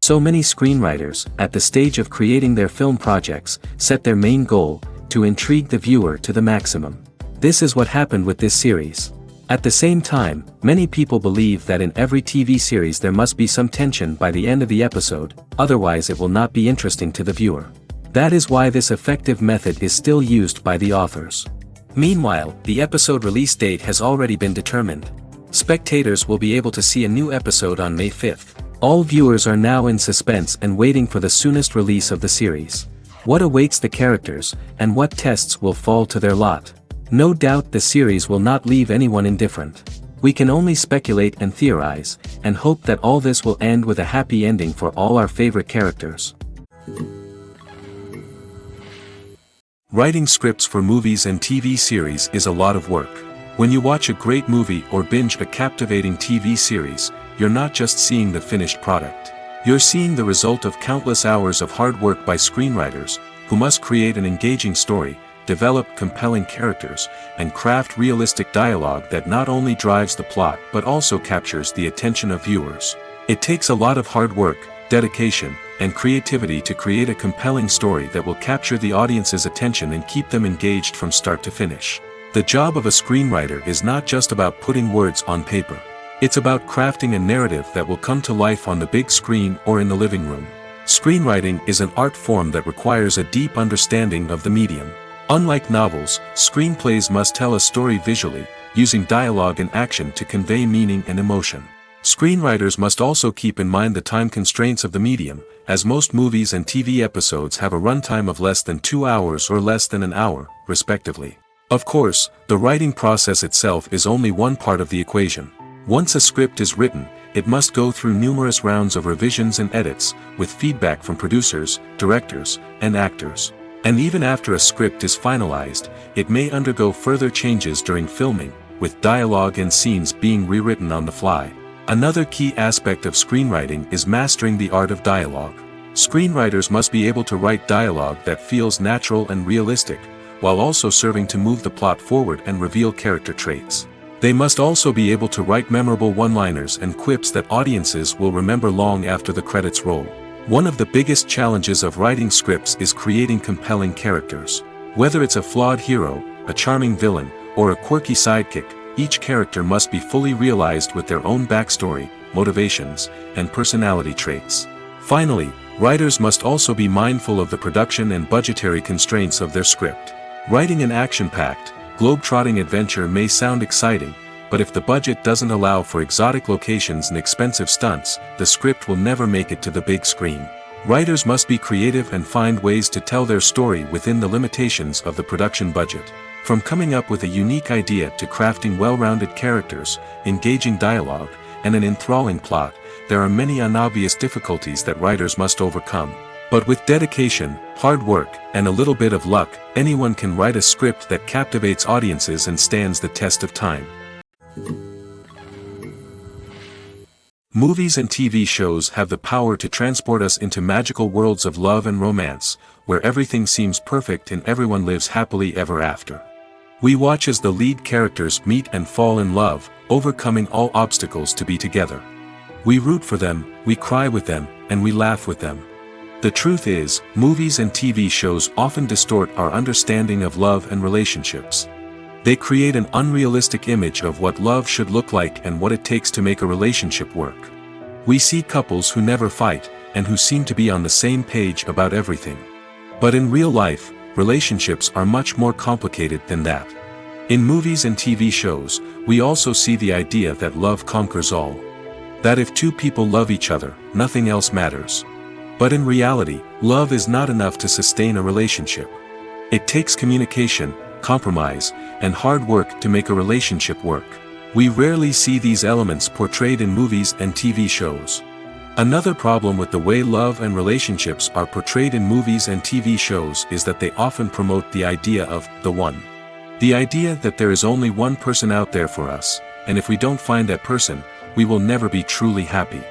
So many screenwriters, at the stage of creating their film projects, set their main goal, to intrigue the viewer to the maximum. This is what happened with this series. At the same time, many people believe that in every TV series there must be some tension by the end of the episode, otherwise it will not be interesting to the viewer. That is why this effective method is still used by the authors. Meanwhile, the episode release date has already been determined. Spectators will be able to see a new episode on May 5th. All viewers are now in suspense and waiting for the soonest release of the series. What awaits the characters, and what tests will fall to their lot? No doubt the series will not leave anyone indifferent. We can only speculate and theorize, and hope that all this will end with a happy ending for all our favorite characters. Writing scripts for movies and TV series is a lot of work. When you watch a great movie or binge a captivating TV series, you're not just seeing the finished product. You're seeing the result of countless hours of hard work by screenwriters, who must create an engaging story, develop compelling characters, and craft realistic dialogue that not only drives the plot but also captures the attention of viewers. It takes a lot of hard work, dedication, and creativity to create a compelling story that will capture the audience's attention and keep them engaged from start to finish. The job of a screenwriter is not just about putting words on paper. It's about crafting a narrative that will come to life on the big screen or in the living room. Screenwriting is an art form that requires a deep understanding of the medium. Unlike novels, screenplays must tell a story visually, using dialogue and action to convey meaning and emotion. Screenwriters must also keep in mind the time constraints of the medium, as most movies and TV episodes have a runtime of less than 2 hours or less than an hour, respectively. Of course, the writing process itself is only one part of the equation. Once a script is written, it must go through numerous rounds of revisions and edits, with feedback from producers, directors, and actors. And even after a script is finalized, it may undergo further changes during filming, with dialogue and scenes being rewritten on the fly. Another key aspect of screenwriting is mastering the art of dialogue. Screenwriters must be able to write dialogue that feels natural and realistic, while also serving to move the plot forward and reveal character traits. They must also be able to write memorable one-liners and quips that audiences will remember long after the credits roll. One of the biggest challenges of writing scripts is creating compelling characters. Whether it's a flawed hero, a charming villain, or a quirky sidekick, each character must be fully realized with their own backstory, motivations, and personality traits. Finally, writers must also be mindful of the production and budgetary constraints of their script. Writing an action-packed, globe-trotting adventure may sound exciting, but if the budget doesn't allow for exotic locations and expensive stunts, the script will never make it to the big screen. Writers must be creative and find ways to tell their story within the limitations of the production budget. From coming up with a unique idea to crafting well-rounded characters, engaging dialogue, and an enthralling plot, there are many unobvious difficulties that writers must overcome. But with dedication, hard work, and a little bit of luck, anyone can write a script that captivates audiences and stands the test of time. Movies and TV shows have the power to transport us into magical worlds of love and romance, where everything seems perfect and everyone lives happily ever after. We watch as the lead characters meet and fall in love, overcoming all obstacles to be together. We root for them, we cry with them, and we laugh with them. The truth is, movies and TV shows often distort our understanding of love and relationships. They create an unrealistic image of what love should look like and what it takes to make a relationship work. We see couples who never fight, and who seem to be on the same page about everything. But in real life, relationships are much more complicated than that. In movies and TV shows, we also see the idea that love conquers all. That if two people love each other, nothing else matters. But in reality, love is not enough to sustain a relationship. It takes communication, compromise, and hard work to make a relationship work. We rarely see these elements portrayed in movies and TV shows. Another problem with the way love and relationships are portrayed in movies and TV shows is that they often promote the idea of the one. The idea that there is only one person out there for us, and if we don't find that person, we will never be truly happy.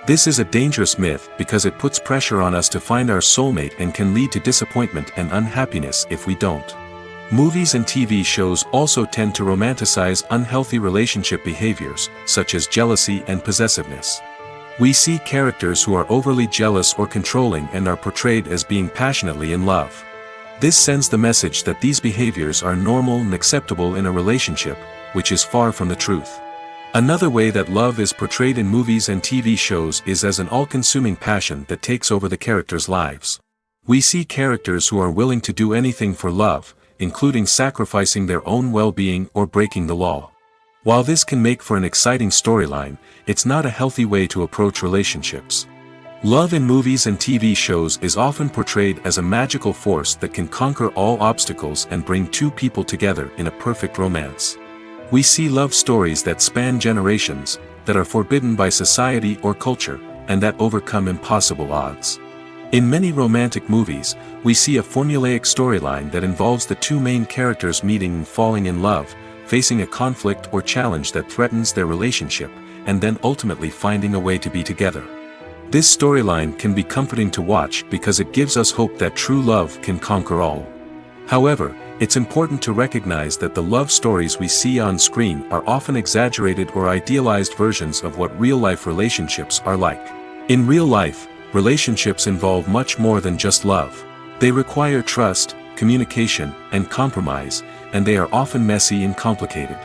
This is a dangerous myth because it puts pressure on us to find our soulmate and can lead to disappointment and unhappiness if we don't. Movies and TV shows also tend to romanticize unhealthy relationship behaviors, such as jealousy and possessiveness. We see characters who are overly jealous or controlling and are portrayed as being passionately in love. This sends the message that these behaviors are normal and acceptable in a relationship, which is far from the truth. Another way that love is portrayed in movies and TV shows is as an all-consuming passion that takes over the characters' lives. We see characters who are willing to do anything for love, including sacrificing their own well-being or breaking the law. While this can make for an exciting storyline, it's not a healthy way to approach relationships. Love in movies and TV shows is often portrayed as a magical force that can conquer all obstacles and bring two people together in a perfect romance. We see love stories that span generations, that are forbidden by society or culture, and that overcome impossible odds. In many romantic movies, we see a formulaic storyline that involves the two main characters meeting and falling in love, facing a conflict or challenge that threatens their relationship, and then ultimately finding a way to be together. This storyline can be comforting to watch because it gives us hope that true love can conquer all. However, it's important to recognize that the love stories we see on screen are often exaggerated or idealized versions of what real-life relationships are like. In real life, relationships involve much more than just love. They require trust, communication, and compromise, and they are often messy and complicated.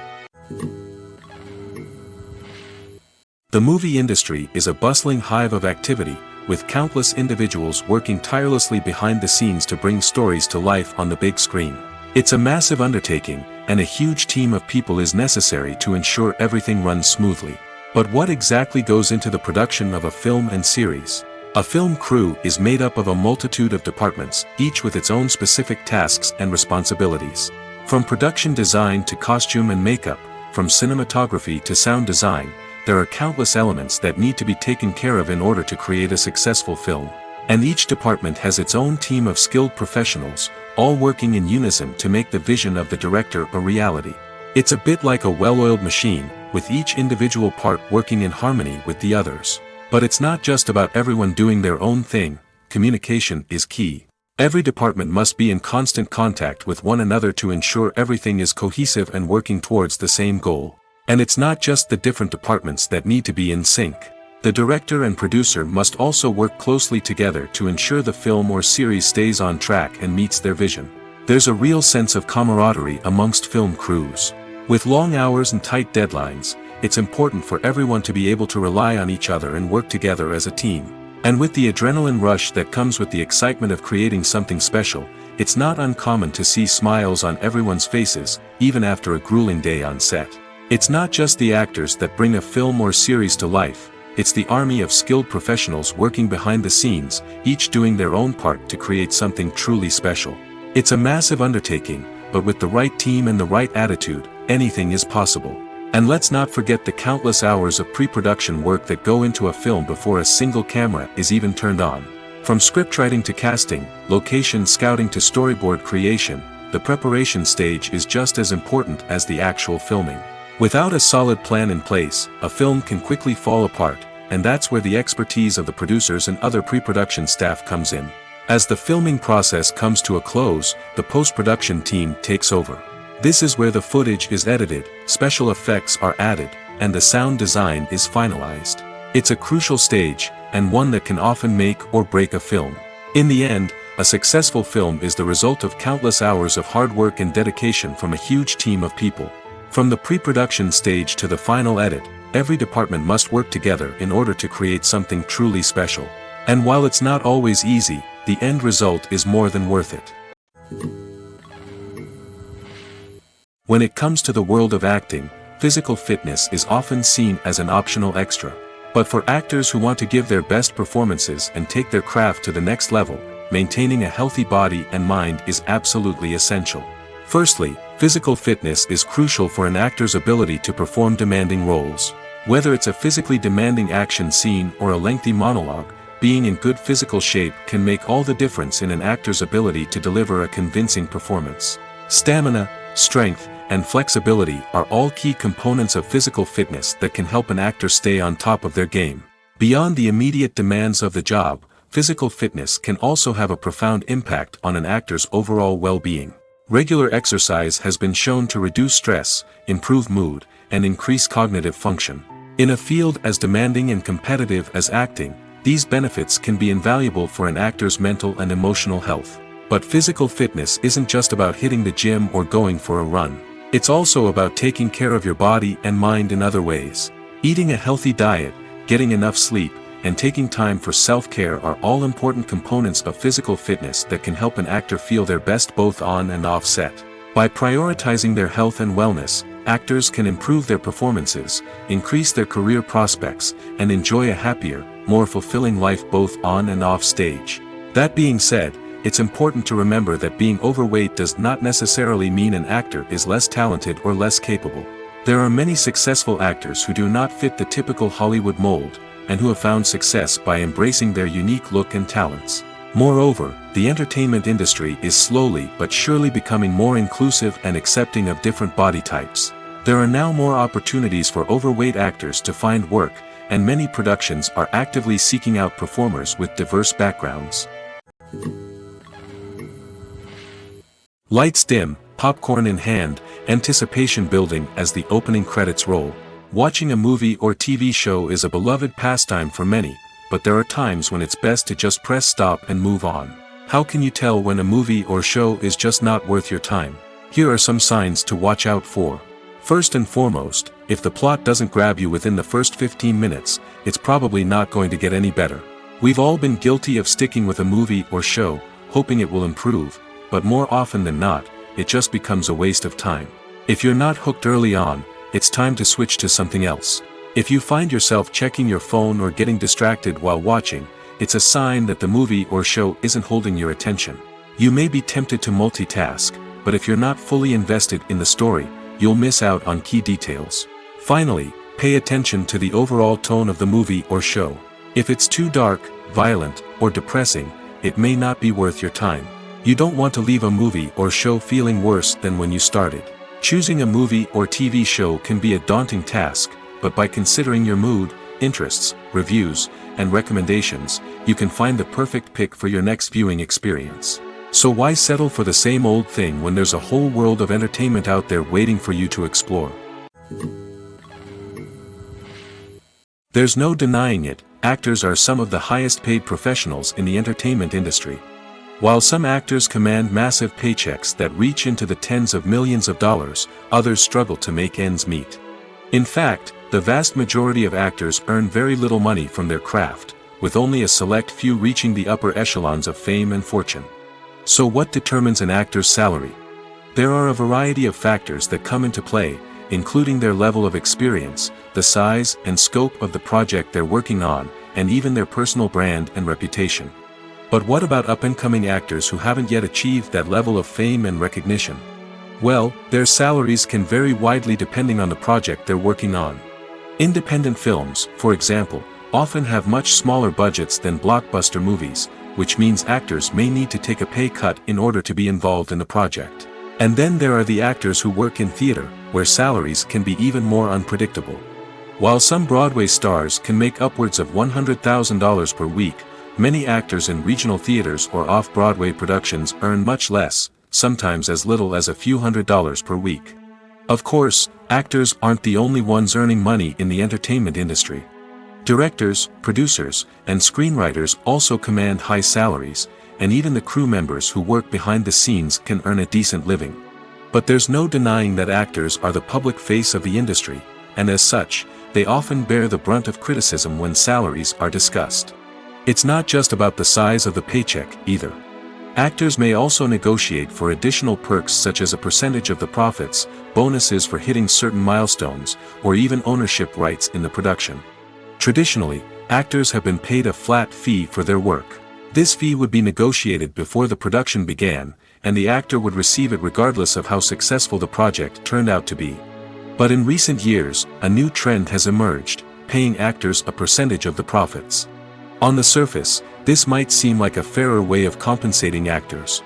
The movie industry is a bustling hive of activity, with countless individuals working tirelessly behind the scenes to bring stories to life on the big screen. It's a massive undertaking, and a huge team of people is necessary to ensure everything runs smoothly. But what exactly goes into the production of a film and series? A film crew is made up of a multitude of departments, each with its own specific tasks and responsibilities. From production design to costume and makeup, from cinematography to sound design, there are countless elements that need to be taken care of in order to create a successful film. And each department has its own team of skilled professionals, all working in unison to make the vision of the director a reality. It's a bit like a well-oiled machine, with each individual part working in harmony with the others. But it's not just about everyone doing their own thing. Communication is key. Every department must be in constant contact with one another to ensure everything is cohesive and working towards the same goal. And it's not just the different departments that need to be in sync. The director and producer must also work closely together to ensure the film or series stays on track and meets their vision. There's a real sense of camaraderie amongst film crews. With long hours and tight deadlines, it's important for everyone to be able to rely on each other and work together as a team. And with the adrenaline rush that comes with the excitement of creating something special, it's not uncommon to see smiles on everyone's faces, even after a grueling day on set. It's not just the actors that bring a film or series to life. It's the army of skilled professionals working behind the scenes, each doing their own part to create something truly special. It's a massive undertaking, but with the right team and the right attitude, anything is possible. And let's not forget the countless hours of pre-production work that go into a film before a single camera is even turned on. From scriptwriting to casting, location scouting to storyboard creation, the preparation stage is just as important as the actual filming. Without a solid plan in place, a film can quickly fall apart, and that's where the expertise of the producers and other pre-production staff comes in. As the filming process comes to a close, the post-production team takes over. This is where the footage is edited, special effects are added, and the sound design is finalized. It's a crucial stage, and one that can often make or break a film. In the end, a successful film is the result of countless hours of hard work and dedication from a huge team of people. From the pre-production stage to the final edit, every department must work together in order to create something truly special. And while it's not always easy, the end result is more than worth it. When it comes to the world of acting, physical fitness is often seen as an optional extra. But for actors who want to give their best performances and take their craft to the next level, maintaining a healthy body and mind is absolutely essential. Firstly, physical fitness is crucial for an actor's ability to perform demanding roles. Whether it's a physically demanding action scene or a lengthy monologue, being in good physical shape can make all the difference in an actor's ability to deliver a convincing performance. Stamina, strength, and flexibility are all key components of physical fitness that can help an actor stay on top of their game. Beyond the immediate demands of the job, physical fitness can also have a profound impact on an actor's overall well-being. Regular exercise has been shown to reduce stress, improve mood, and increase cognitive function. In a field as demanding and competitive as acting, these benefits can be invaluable for an actor's mental and emotional health. But physical fitness isn't just about hitting the gym or going for a run. It's also about taking care of your body and mind in other ways. Eating a healthy diet, getting enough sleep, and taking time for self-care are all important components of physical fitness that can help an actor feel their best both on and off set. By prioritizing their health and wellness, actors can improve their performances, increase their career prospects, and enjoy a happier, more fulfilling life both on and off stage. That being said, it's important to remember that being overweight does not necessarily mean an actor is less talented or less capable. There are many successful actors who do not fit the typical Hollywood mold, and who have found success by embracing their unique look and talents. Moreover, the entertainment industry is slowly but surely becoming more inclusive and accepting of different body types. There are now more opportunities for overweight actors to find work, and many productions are actively seeking out performers with diverse backgrounds. Lights dim, popcorn in hand, anticipation building as the opening credits roll. Watching a movie or TV show is a beloved pastime for many, but there are times when it's best to just press stop and move on. How can you tell when a movie or show is just not worth your time? Here are some signs to watch out for. First and foremost, if the plot doesn't grab you within the first 15 minutes, it's probably not going to get any better. We've all been guilty of sticking with a movie or show, hoping it will improve, but more often than not, it just becomes a waste of time. If you're not hooked early on, it's time to switch to something else. If you find yourself checking your phone or getting distracted while watching, it's a sign that the movie or show isn't holding your attention. You may be tempted to multitask, but if you're not fully invested in the story, you'll miss out on key details. Finally, pay attention to the overall tone of the movie or show. If it's too dark, violent, or depressing, it may not be worth your time. You don't want to leave a movie or show feeling worse than when you started. Choosing a movie or TV show can be a daunting task, but by considering your mood, interests, reviews, and recommendations, you can find the perfect pick for your next viewing experience. So why settle for the same old thing when there's a whole world of entertainment out there waiting for you to explore? There's no denying it, actors are some of the highest paid professionals in the entertainment industry. While some actors command massive paychecks that reach into the tens of millions of dollars, others struggle to make ends meet. In fact, the vast majority of actors earn very little money from their craft, with only a select few reaching the upper echelons of fame and fortune. So what determines an actor's salary? There are a variety of factors that come into play, including their level of experience, the size and scope of the project they're working on, and even their personal brand and reputation. But what about up-and-coming actors who haven't yet achieved that level of fame and recognition? Well, their salaries can vary widely depending on the project they're working on. Independent films, for example, often have much smaller budgets than blockbuster movies, which means actors may need to take a pay cut in order to be involved in the project. And then there are the actors who work in theater, where salaries can be even more unpredictable. While some Broadway stars can make upwards of $100,000 per week, many actors in regional theaters or off-Broadway productions earn much less, sometimes as little as a few $100s per week. Of course, actors aren't the only ones earning money in the entertainment industry. Directors, producers, and screenwriters also command high salaries, and even the crew members who work behind the scenes can earn a decent living. But there's no denying that actors are the public face of the industry, and as such, they often bear the brunt of criticism when salaries are discussed. It's not just about the size of the paycheck, either. Actors may also negotiate for additional perks such as a percentage of the profits, bonuses for hitting certain milestones, or even ownership rights in the production. Traditionally, actors have been paid a flat fee for their work. This fee would be negotiated before the production began, and the actor would receive it regardless of how successful the project turned out to be. But in recent years, a new trend has emerged, paying actors a percentage of the profits. On the surface, this might seem like a fairer way of compensating actors.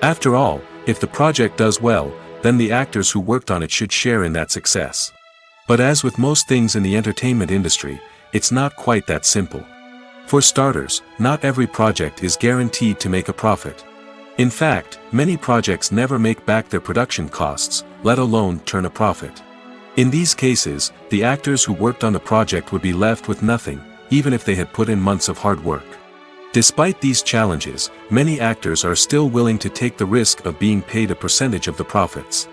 After all, if the project does well, then the actors who worked on it should share in that success. But as with most things in the entertainment industry, it's not quite that simple. For starters, not every project is guaranteed to make a profit. In fact, many projects never make back their production costs, let alone turn a profit. In these cases, the actors who worked on the project would be left with nothing, even if they had put in months of hard work. Despite these challenges, many actors are still willing to take the risk of being paid a percentage of the profits.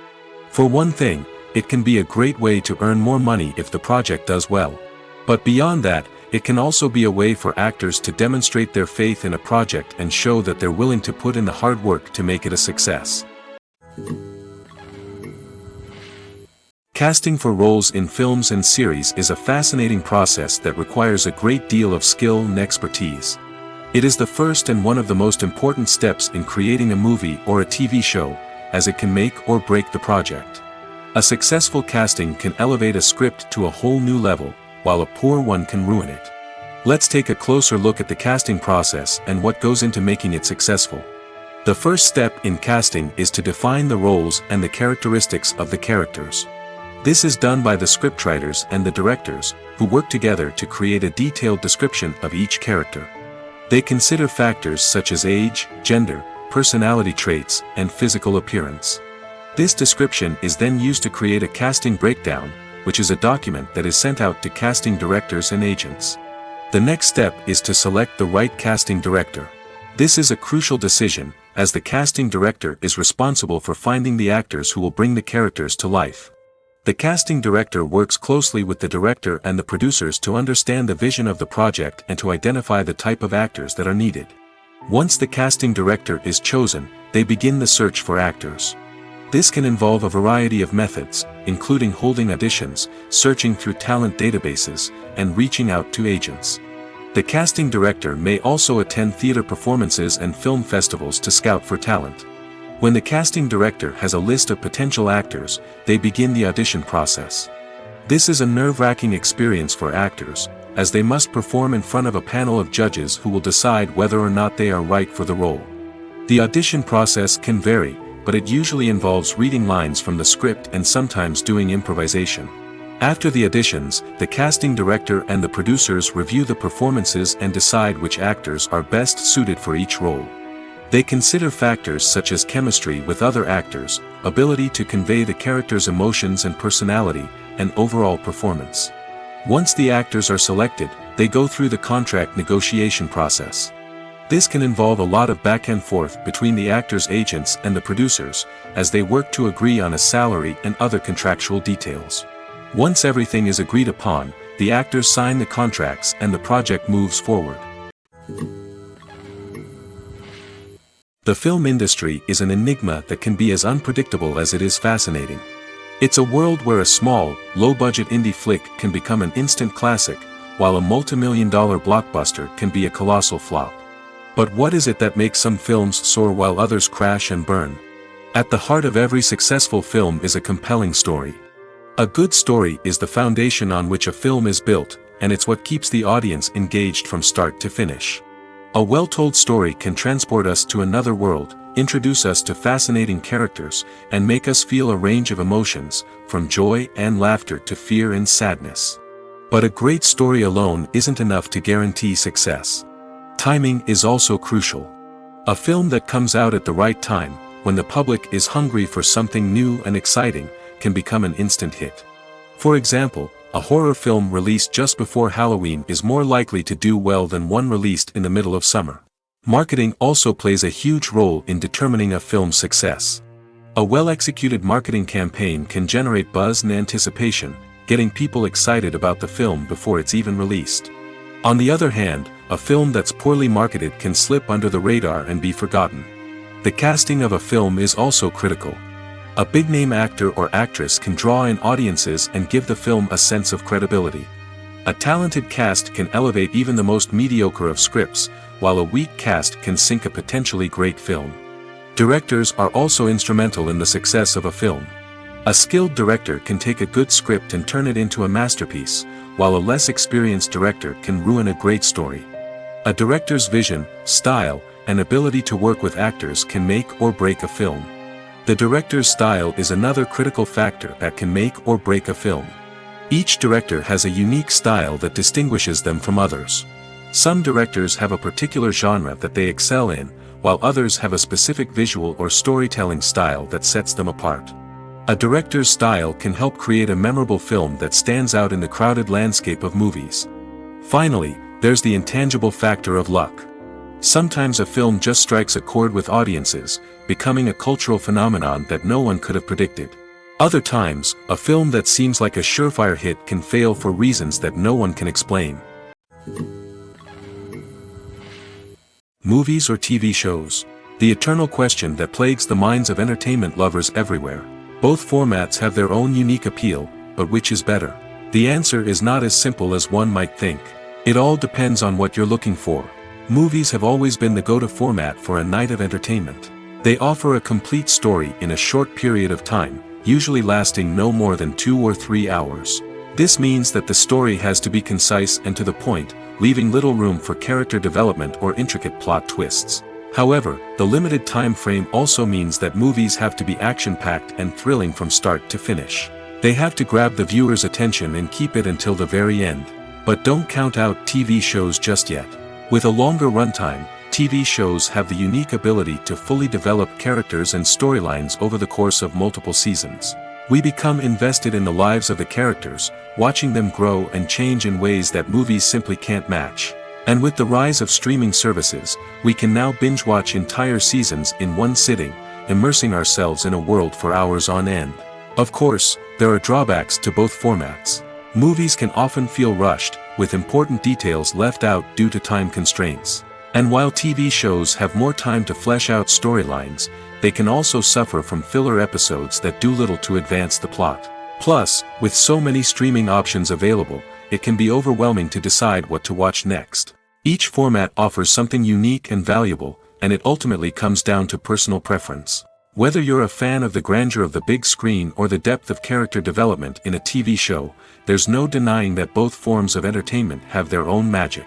For one thing, it can be a great way to earn more money if the project does well. But beyond that, it can also be a way for actors to demonstrate their faith in a project and show that they're willing to put in the hard work to make it a success. Casting for roles in films and series is a fascinating process that requires a great deal of skill and expertise. It is the first and one of the most important steps in creating a movie or a TV show, as it can make or break the project. A successful casting can elevate a script to a whole new level, while a poor one can ruin it. Let's take a closer look at the casting process and what goes into making it successful. The first step in casting is to define the roles and the characteristics of the characters. This is done by the scriptwriters and the directors, who work together to create a detailed description of each character. They consider factors such as age, gender, personality traits, and physical appearance. This description is then used to create a casting breakdown, which is a document that is sent out to casting directors and agents. The next step is to select the right casting director. This is a crucial decision, as the casting director is responsible for finding the actors who will bring the characters to life. The casting director works closely with the director and the producers to understand the vision of the project and to identify the type of actors that are needed. Once the casting director is chosen, they begin the search for actors. This can involve a variety of methods, including holding auditions, searching through talent databases, and reaching out to agents. The casting director may also attend theater performances and film festivals to scout for talent. When the casting director has a list of potential actors, they begin the audition process. This is a nerve-wracking experience for actors, as they must perform in front of a panel of judges who will decide whether or not they are right for the role. The audition process can vary, but it usually involves reading lines from the script and sometimes doing improvisation. After the auditions, the casting director and the producers review the performances and decide which actors are best suited for each role. They consider factors such as chemistry with other actors, ability to convey the character's emotions and personality, and overall performance. Once the actors are selected, they go through the contract negotiation process. This can involve a lot of back and forth between the actors' agents and the producers, as they work to agree on a salary and other contractual details. Once everything is agreed upon, the actors sign the contracts and the project moves forward. The film industry is an enigma that can be as unpredictable as it is fascinating. It's a world where a small, low-budget indie flick can become an instant classic, while a multi-million-dollar blockbuster can be a colossal flop. But what is it that makes some films soar while others crash and burn? At the heart of every successful film is a compelling story. A good story is the foundation on which a film is built, and it's what keeps the audience engaged from start to finish. A well-told story can transport us to another world, introduce us to fascinating characters, and make us feel a range of emotions, from joy and laughter to fear and sadness. But a great story alone isn't enough to guarantee success. Timing is also crucial. A film that comes out at the right time, when the public is hungry for something new and exciting, can become an instant hit. For example, a horror film released just before Halloween is more likely to do well than one released in the middle of summer. Marketing also plays a huge role in determining a film's success. A well-executed marketing campaign can generate buzz and anticipation, getting people excited about the film before it's even released. On the other hand, a film that's poorly marketed can slip under the radar and be forgotten. The casting of a film is also critical. A big-name actor or actress can draw in audiences and give the film a sense of credibility. A talented cast can elevate even the most mediocre of scripts, while a weak cast can sink a potentially great film. Directors are also instrumental in the success of a film. A skilled director can take a good script and turn it into a masterpiece, while a less experienced director can ruin a great story. A director's vision, style, and ability to work with actors can make or break a film. The director's style is another critical factor that can make or break a film. Each director has a unique style that distinguishes them from others. Some directors have a particular genre that they excel in, while others have a specific visual or storytelling style that sets them apart. A director's style can help create a memorable film that stands out in the crowded landscape of movies. Finally, there's the intangible factor of luck. Sometimes a film just strikes a chord with audiences, becoming a cultural phenomenon that no one could have predicted. Other times, a film that seems like a surefire hit can fail for reasons that no one can explain. Movies or TV shows? The eternal question that plagues the minds of entertainment lovers everywhere. Both formats have their own unique appeal, but which is better? The answer is not as simple as one might think. It all depends on what you're looking for. Movies have always been the go-to format for a night of entertainment. They offer a complete story in a short period of time, usually lasting no more than 2 or 3 hours. This means that the story has to be concise and to the point, leaving little room for character development or intricate plot twists. However, the limited time frame also means that movies have to be action-packed and thrilling from start to finish. They have to grab the viewer's attention and keep it until the very end. But don't count out TV shows just yet. With a longer runtime, TV shows have the unique ability to fully develop characters and storylines over the course of multiple seasons. We become invested in the lives of the characters, watching them grow and change in ways that movies simply can't match. And with the rise of streaming services, we can now binge-watch entire seasons in one sitting, immersing ourselves in a world for hours on end. Of course, there are drawbacks to both formats. Movies can often feel rushed, with important details left out due to time constraints. And while TV shows have more time to flesh out storylines, they can also suffer from filler episodes that do little to advance the plot. Plus, with so many streaming options available, it can be overwhelming to decide what to watch next. Each format offers something unique and valuable, and it ultimately comes down to personal preference. Whether you're a fan of the grandeur of the big screen or the depth of character development in a TV show, there's no denying that both forms of entertainment have their own magic.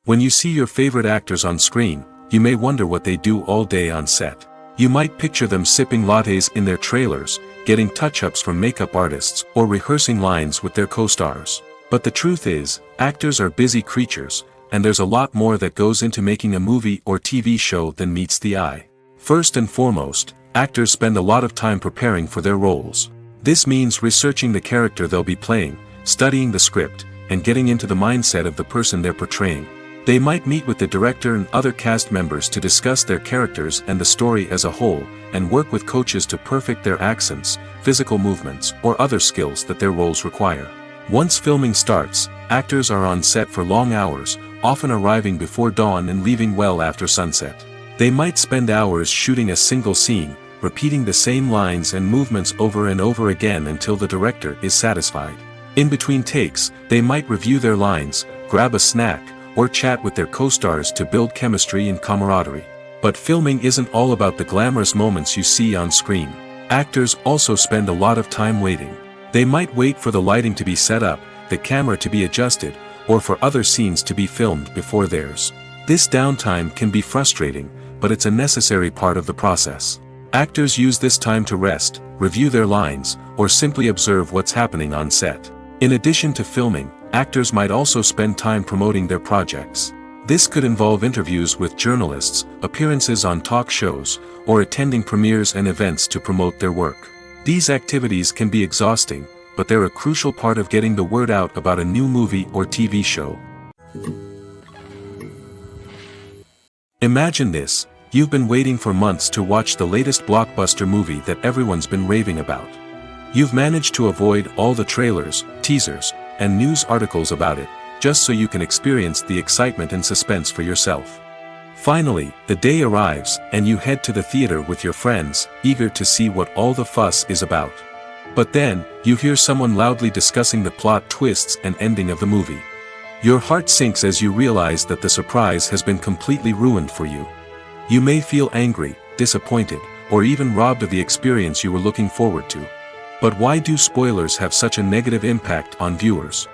When you see your favorite actors on screen, you may wonder what they do all day on set. You might picture them sipping lattes in their trailers, getting touch-ups from makeup artists, or rehearsing lines with their co-stars. But the truth is, actors are busy creatures, and there's a lot more that goes into making a movie or TV show than meets the eye. First and foremost, actors spend a lot of time preparing for their roles. This means researching the character they'll be playing, studying the script, and getting into the mindset of the person they're portraying. They might meet with the director and other cast members to discuss their characters and the story as a whole, and work with coaches to perfect their accents, physical movements, or other skills that their roles require. Once filming starts, actors are on set for long hours, often arriving before dawn and leaving well after sunset. They might spend hours shooting a single scene, repeating the same lines and movements over and over again until the director is satisfied. In between takes, they might review their lines, grab a snack, or chat with their co-stars to build chemistry and camaraderie. But filming isn't all about the glamorous moments you see on screen. Actors also spend a lot of time waiting. They might wait for the lighting to be set up, the camera to be adjusted, or for other scenes to be filmed before theirs. This downtime can be frustrating, but it's a necessary part of the process. Actors use this time to rest, review their lines, or simply observe what's happening on set. In addition to filming, actors might also spend time promoting their projects. This could involve interviews with journalists, appearances on talk shows, or attending premieres and events to promote their work. These activities can be exhausting, but they're a crucial part of getting the word out about a new movie or TV show. Imagine this: you've been waiting for months to watch the latest blockbuster movie that everyone's been raving about. You've managed to avoid all the trailers, teasers, and news articles about it, just so you can experience the excitement and suspense for yourself. Finally, the day arrives, and you head to the theater with your friends, eager to see what all the fuss is about. But then, you hear someone loudly discussing the plot twists and ending of the movie. Your heart sinks as you realize that the surprise has been completely ruined for you. You may feel angry, disappointed, or even robbed of the experience you were looking forward to. But why do spoilers have such a negative impact on viewers?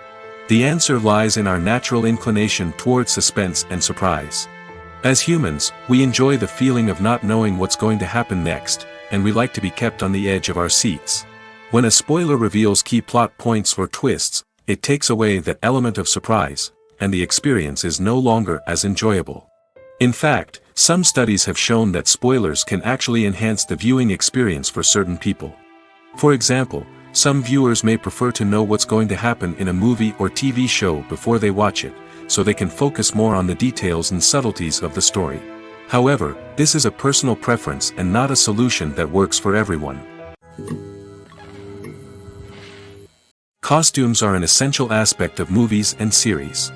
The answer lies in our natural inclination towards suspense and surprise. As humans, we enjoy the feeling of not knowing what's going to happen next, and we like to be kept on the edge of our seats. When a spoiler reveals key plot points or twists, it takes away that element of surprise, and the experience is no longer as enjoyable. In fact, Some studies have shown that spoilers can actually enhance the viewing experience for certain people. For example, some viewers may prefer to know what's going to happen in a movie or TV show before they watch it, so they can focus more on the details and subtleties of the story. However, this is a personal preference and not a solution that works for everyone. Costumes are an essential aspect of movies and series.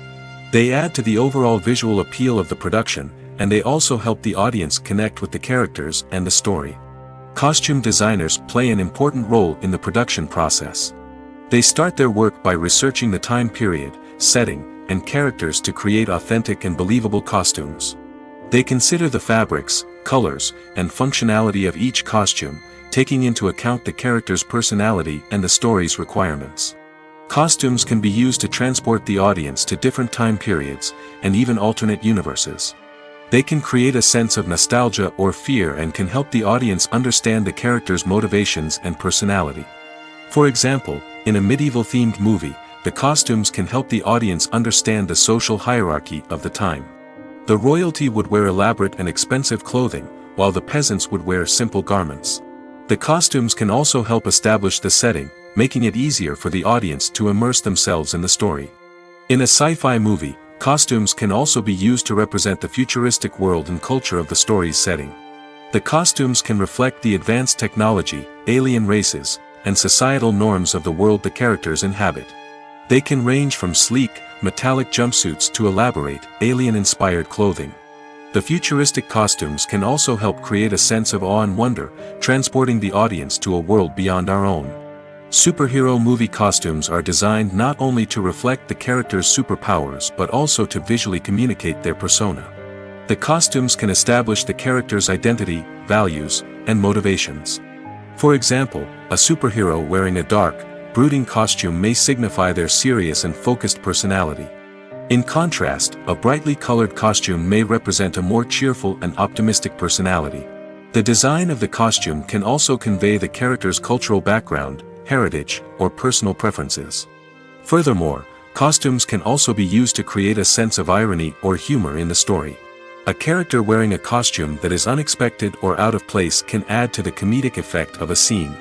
They add to the overall visual appeal of the production, and they also help the audience connect with the characters and the story. Costume designers play an important role in the production process. They start their work by researching the time period, setting, and characters to create authentic and believable costumes. They consider the fabrics, colors, and functionality of each costume, taking into account the character's personality and the story's requirements. Costumes can be used to transport the audience to different time periods, and even alternate universes. They can create a sense of nostalgia or fear and can help the audience understand the character's motivations and personality. For example, in a medieval-themed movie, the costumes can help the audience understand the social hierarchy of the time. The royalty would wear elaborate and expensive clothing, while the peasants would wear simple garments. The costumes can also help establish the setting, making it easier for the audience to immerse themselves in the story. In a sci-fi movie, costumes can also be used to represent the futuristic world and culture of the story's setting. The costumes can reflect the advanced technology, alien races, and societal norms of the world the characters inhabit. They can range from sleek, metallic jumpsuits to elaborate, alien-inspired clothing. The futuristic costumes can also help create a sense of awe and wonder, transporting the audience to a world beyond our own. Superhero movie costumes are designed not only to reflect the character's superpowers but also to visually communicate their persona. The costumes can establish the character's identity, values, and motivations. For example, a superhero wearing a dark, brooding costume may signify their serious and focused personality. In contrast, a brightly colored costume may represent a more cheerful and optimistic personality. The design of the costume can also convey the character's cultural background, heritage, or personal preferences. Furthermore, costumes can also be used to create a sense of irony or humor in the story. A character wearing a costume that is unexpected or out of place can add to the comedic effect of a scene.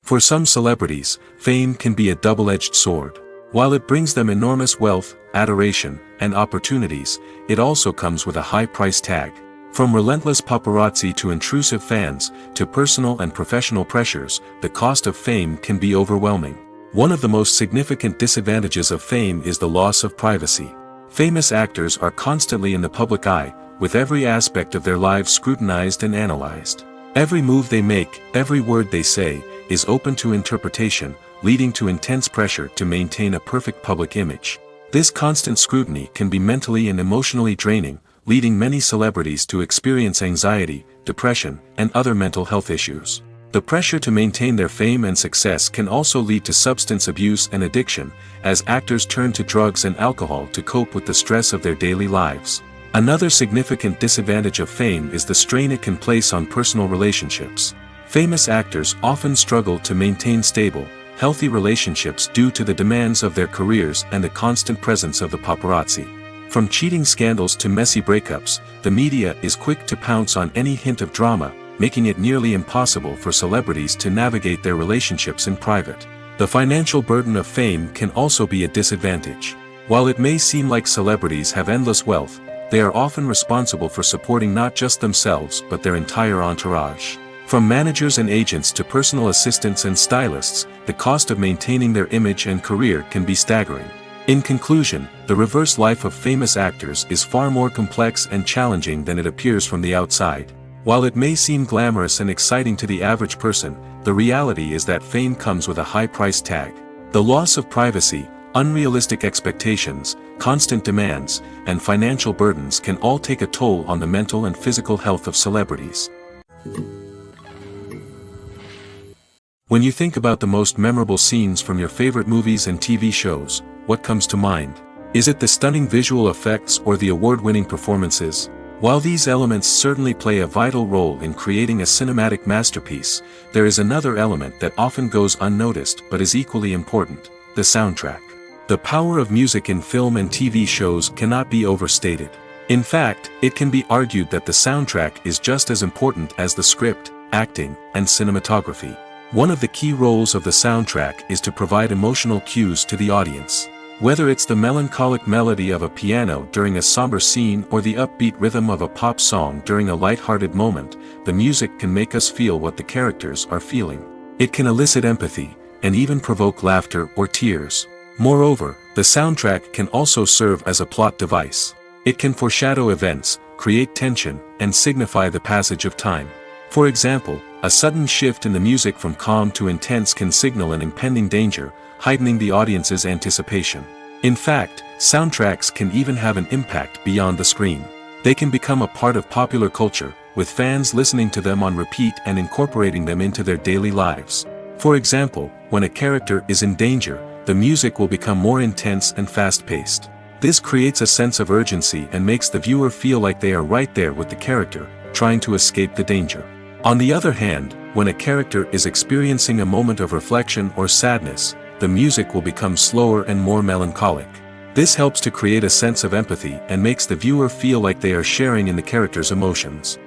For some celebrities, fame can be a double-edged sword. While it brings them enormous wealth, adoration, and opportunities, it also comes with a high price tag. From relentless paparazzi to intrusive fans, to personal and professional pressures, the cost of fame can be overwhelming. One of the most significant disadvantages of fame is the loss of privacy. Famous actors are constantly in the public eye, with every aspect of their lives scrutinized and analyzed. Every move they make, every word they say, is open to interpretation, leading to intense pressure to maintain a perfect public image. This constant scrutiny can be mentally and emotionally draining, leading many celebrities to experience anxiety, depression, and other mental health issues. The pressure to maintain their fame and success can also lead to substance abuse and addiction, as actors turn to drugs and alcohol to cope with the stress of their daily lives. Another significant disadvantage of fame is the strain it can place on personal relationships. Famous actors often struggle to maintain stable, healthy relationships due to the demands of their careers and the constant presence of the paparazzi. From cheating scandals to messy breakups, the media is quick to pounce on any hint of drama, making it nearly impossible for celebrities to navigate their relationships in private. The financial burden of fame can also be a disadvantage. While it may seem like celebrities have endless wealth, they are often responsible for supporting not just themselves but their entire entourage. From managers and agents to personal assistants and stylists, the cost of maintaining their image and career can be staggering. In conclusion, the reverse life of famous actors is far more complex and challenging than it appears from the outside. While it may seem glamorous and exciting to the average person, the reality is that fame comes with a high price tag. The loss of privacy, unrealistic expectations, constant demands, and financial burdens can all take a toll on the mental and physical health of celebrities. When you think about the most memorable scenes from your favorite movies and TV shows, what comes to mind? Is it the stunning visual effects or the award-winning performances? While these elements certainly play a vital role in creating a cinematic masterpiece, there is another element that often goes unnoticed but is equally important: the soundtrack. The power of music in film and TV shows cannot be overstated. In fact, it can be argued that the soundtrack is just as important as the script, acting, and cinematography. One of the key roles of the soundtrack is to provide emotional cues to the audience. Whether it's the melancholic melody of a piano during a somber scene or the upbeat rhythm of a pop song during a light-hearted moment, the music can make us feel what the characters are feeling. It can elicit empathy, and even provoke laughter or tears. Moreover, the soundtrack can also serve as a plot device. It can foreshadow events, create tension, and signify the passage of time. For example, a sudden shift in the music from calm to intense can signal an impending danger, heightening the audience's anticipation. In fact, soundtracks can even have an impact beyond the screen. They can become a part of popular culture, with fans listening to them on repeat and incorporating them into their daily lives. For example, when a character is in danger, the music will become more intense and fast-paced. This creates a sense of urgency and makes the viewer feel like they are right there with the character, trying to escape the danger. On the other hand, when a character is experiencing a moment of reflection or sadness, the music will become slower and more melancholic. This helps to create a sense of empathy and makes the viewer feel like they are sharing in the character's emotions.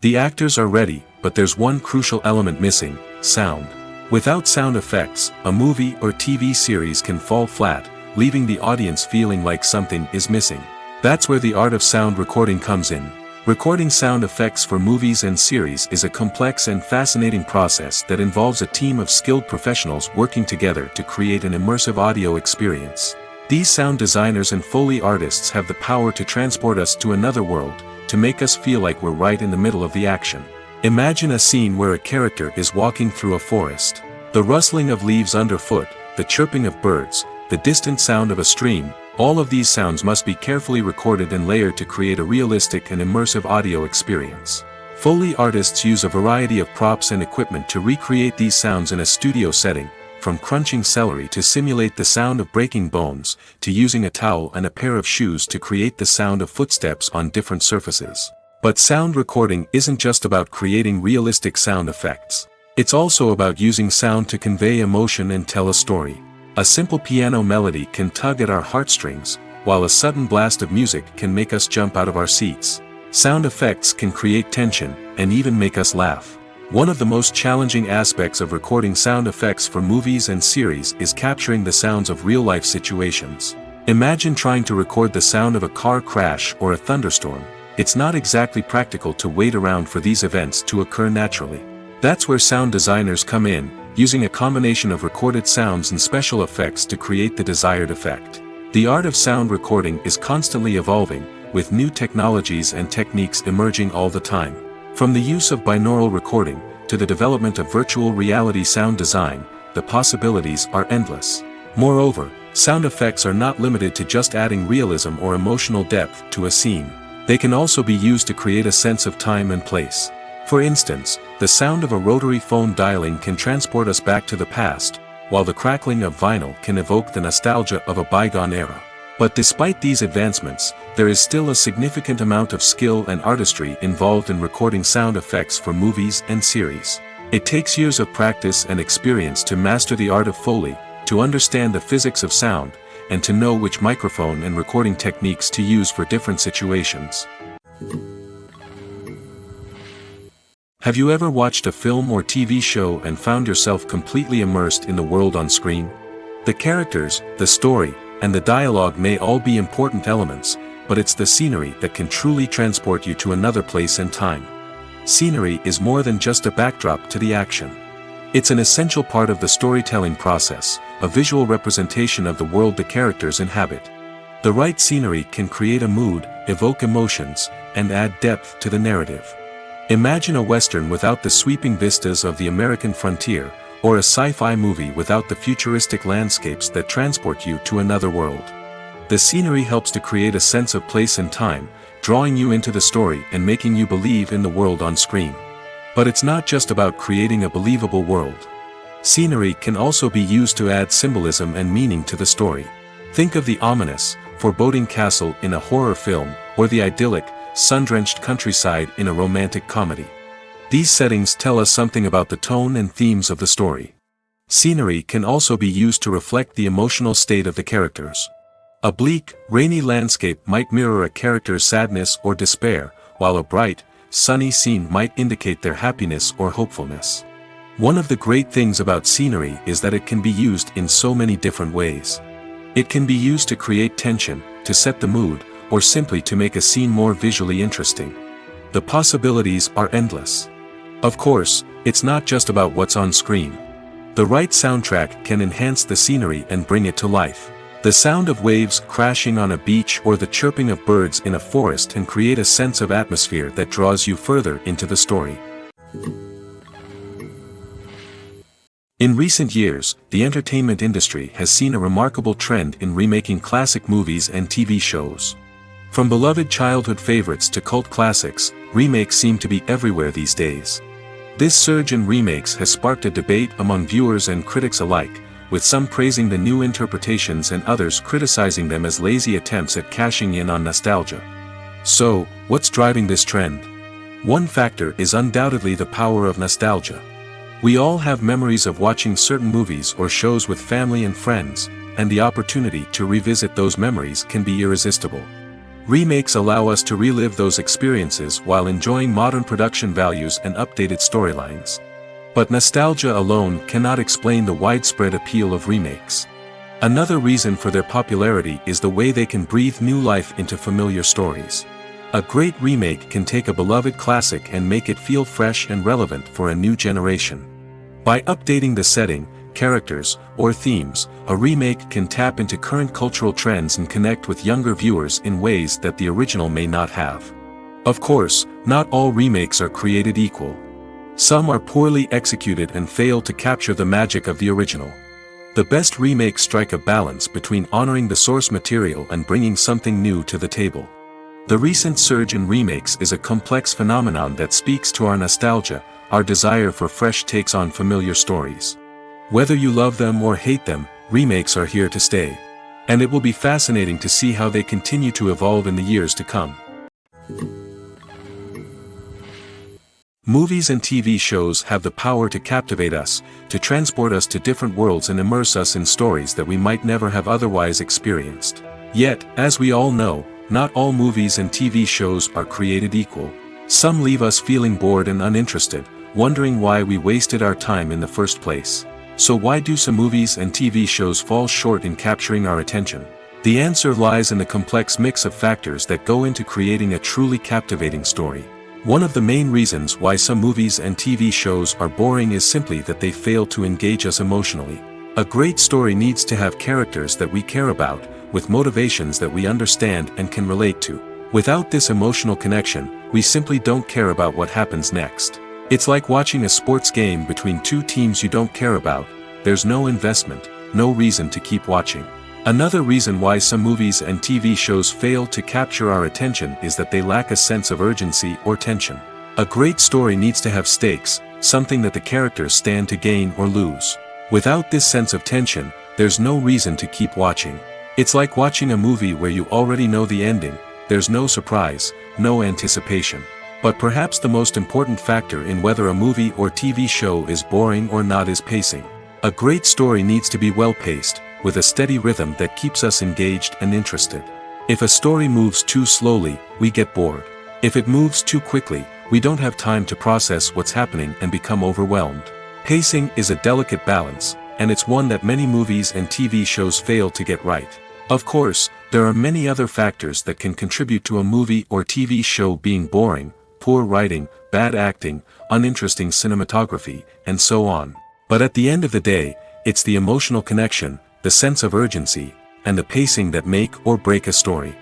The actors are ready, but there's one crucial element missing: sound. Without sound effects, a movie or TV series can fall flat, leaving the audience feeling like something is missing. That's where the art of sound recording comes in. Recording sound effects for movies and series is a complex and fascinating process that involves a team of skilled professionals working together to create an immersive audio experience. These sound designers and Foley artists have the power to transport us to another world, to make us feel like we're right in the middle of the action. Imagine a scene where a character is walking through a forest. The rustling of leaves underfoot, the chirping of birds, the distant sound of a stream, all of these sounds must be carefully recorded and layered to create a realistic and immersive audio experience. Foley artists use a variety of props and equipment to recreate these sounds in a studio setting, from crunching celery to simulate the sound of breaking bones, to using a towel and a pair of shoes to create the sound of footsteps on different surfaces. But sound recording isn't just about creating realistic sound effects. It's also about using sound to convey emotion and tell a story. A simple piano melody can tug at our heartstrings, while a sudden blast of music can make us jump out of our seats. Sound effects can create tension, and even make us laugh. One of the most challenging aspects of recording sound effects for movies and series is capturing the sounds of real-life situations. Imagine trying to record the sound of a car crash or a thunderstorm. It's not exactly practical to wait around for these events to occur naturally. That's where sound designers come in, using a combination of recorded sounds and special effects to create the desired effect. The art of sound recording is constantly evolving, with new technologies and techniques emerging all the time. From the use of binaural recording, to the development of virtual reality sound design, the possibilities are endless. Moreover, sound effects are not limited to just adding realism or emotional depth to a scene. They can also be used to create a sense of time and place. For instance, the sound of a rotary phone dialing can transport us back to the past, while the crackling of vinyl can evoke the nostalgia of a bygone era. But despite these advancements, there is still a significant amount of skill and artistry involved in recording sound effects for movies and series. It takes years of practice and experience to master the art of Foley, to understand the physics of sound, and to know which microphone and recording techniques to use for different situations. Have you ever watched a film or TV show and found yourself completely immersed in the world on screen? The characters, the story, and the dialogue may all be important elements, but it's the scenery that can truly transport you to another place and time. Scenery is more than just a backdrop to the action. It's an essential part of the storytelling process, a visual representation of the world the characters inhabit. The right scenery can create a mood, evoke emotions, and add depth to the narrative. Imagine a Western without the sweeping vistas of the American frontier, or a sci-fi movie without the futuristic landscapes that transport you to another world. The scenery helps to create a sense of place and time, drawing you into the story and making you believe in the world on screen. But it's not just about creating a believable world. Scenery can also be used to add symbolism and meaning to the story. Think of the ominous, foreboding castle in a horror film, or the idyllic, sun-drenched countryside in a romantic comedy. These settings tell us something about the tone and themes of the story. Scenery can also be used to reflect the emotional state of the characters. A bleak, rainy landscape might mirror a character's sadness or despair, while a bright, sunny scene might indicate their happiness or hopefulness. One of the great things about scenery is that it can be used in so many different ways. It can be used to create tension, to set the mood, or simply to make a scene more visually interesting. The possibilities are endless. Of course, it's not just about what's on screen. The right soundtrack can enhance the scenery and bring it to life. The sound of waves crashing on a beach or the chirping of birds in a forest can create a sense of atmosphere that draws you further into the story. In recent years, the entertainment industry has seen a remarkable trend in remaking classic movies and TV shows. From beloved childhood favorites to cult classics, remakes seem to be everywhere these days. This surge in remakes has sparked a debate among viewers and critics alike, with some praising the new interpretations and others criticizing them as lazy attempts at cashing in on nostalgia. So, what's driving this trend? One factor is undoubtedly the power of nostalgia. We all have memories of watching certain movies or shows with family and friends, and the opportunity to revisit those memories can be irresistible. Remakes allow us to relive those experiences while enjoying modern production values and updated storylines. But nostalgia alone cannot explain the widespread appeal of remakes. Another reason for their popularity is the way they can breathe new life into familiar stories. A great remake can take a beloved classic and make it feel fresh and relevant for a new generation. By updating the setting, characters, or themes, a remake can tap into current cultural trends and connect with younger viewers in ways that the original may not have. Of course, not all remakes are created equal. Some are poorly executed and fail to capture the magic of the original. The best remakes strike a balance between honoring the source material and bringing something new to the table. The recent surge in remakes is a complex phenomenon that speaks to our nostalgia, our desire for fresh takes on familiar stories. Whether you love them or hate them, remakes are here to stay. And it will be fascinating to see how they continue to evolve in the years to come. Movies and TV shows have the power to captivate us, to transport us to different worlds and immerse us in stories that we might never have otherwise experienced. Yet, as we all know, not all movies and TV shows are created equal. Some leave us feeling bored and uninterested, wondering why we wasted our time in the first place. So why do some movies and TV shows fall short in capturing our attention? The answer lies in the complex mix of factors that go into creating a truly captivating story. One of the main reasons why some movies and TV shows are boring is simply that they fail to engage us emotionally. A great story needs to have characters that we care about, with motivations that we understand and can relate to. Without this emotional connection, we simply don't care about what happens next. It's like watching a sports game between two teams you don't care about. There's no investment, no reason to keep watching. Another reason why some movies and TV shows fail to capture our attention is that they lack a sense of urgency or tension. A great story needs to have stakes, something that the characters stand to gain or lose. Without this sense of tension, there's no reason to keep watching. It's like watching a movie where you already know the ending. There's no surprise, no anticipation. But perhaps the most important factor in whether a movie or TV show is boring or not is pacing. A great story needs to be well-paced, with a steady rhythm that keeps us engaged and interested. If a story moves too slowly, we get bored. If it moves too quickly, we don't have time to process what's happening and become overwhelmed. Pacing is a delicate balance, and it's one that many movies and TV shows fail to get right. Of course, there are many other factors that can contribute to a movie or TV show being boring: poor writing, bad acting, uninteresting cinematography, and so on. But at the end of the day, it's the emotional connection, the sense of urgency, and the pacing that make or break a story.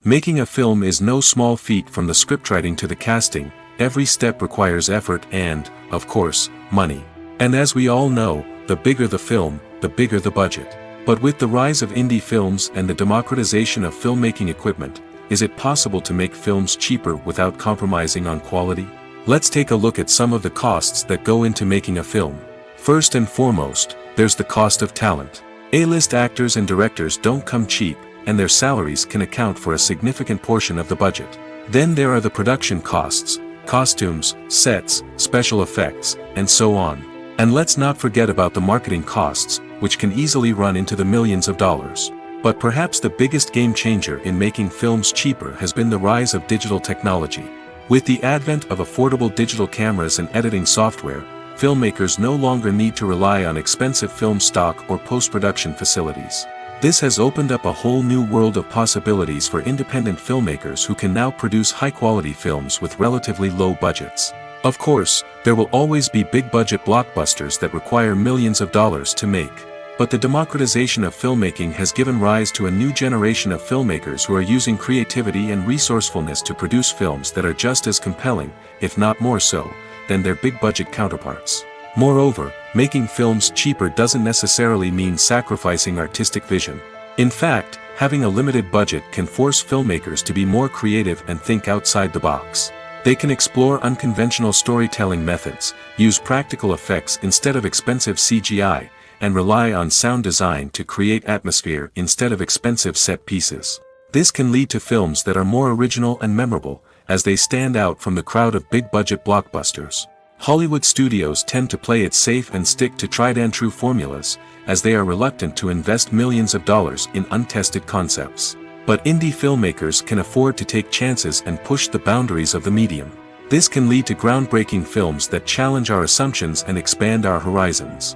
Making a film is no small feat. From the scriptwriting to the casting, every step requires effort and, of course, money. And as we all know, the bigger the film, the bigger the budget. But with the rise of indie films and the democratization of filmmaking equipment, is it possible to make films cheaper without compromising on quality? Let's take a look at some of the costs that go into making a film. First and foremost, there's the cost of talent. A-list actors and directors don't come cheap, and their salaries can account for a significant portion of the budget. Then there are the production costs, costumes, sets, special effects, and so on. And let's not forget about the marketing costs, which can easily run into the millions of dollars. But perhaps the biggest game changer in making films cheaper has been the rise of digital technology. With the advent of affordable digital cameras and editing software, filmmakers no longer need to rely on expensive film stock or post-production facilities. This has opened up a whole new world of possibilities for independent filmmakers who can now produce high-quality films with relatively low budgets. Of course, there will always be big-budget blockbusters that require millions of dollars to make. But the democratization of filmmaking has given rise to a new generation of filmmakers who are using creativity and resourcefulness to produce films that are just as compelling, if not more so, than their big-budget counterparts. Moreover, making films cheaper doesn't necessarily mean sacrificing artistic vision. In fact, having a limited budget can force filmmakers to be more creative and think outside the box. They can explore unconventional storytelling methods, use practical effects instead of expensive CGI, and rely on sound design to create atmosphere instead of expensive set pieces. This can lead to films that are more original and memorable, as they stand out from the crowd of big-budget blockbusters. Hollywood studios tend to play it safe and stick to tried-and-true formulas, as they are reluctant to invest millions of dollars in untested concepts. But indie filmmakers can afford to take chances and push the boundaries of the medium. This can lead to groundbreaking films that challenge our assumptions and expand our horizons.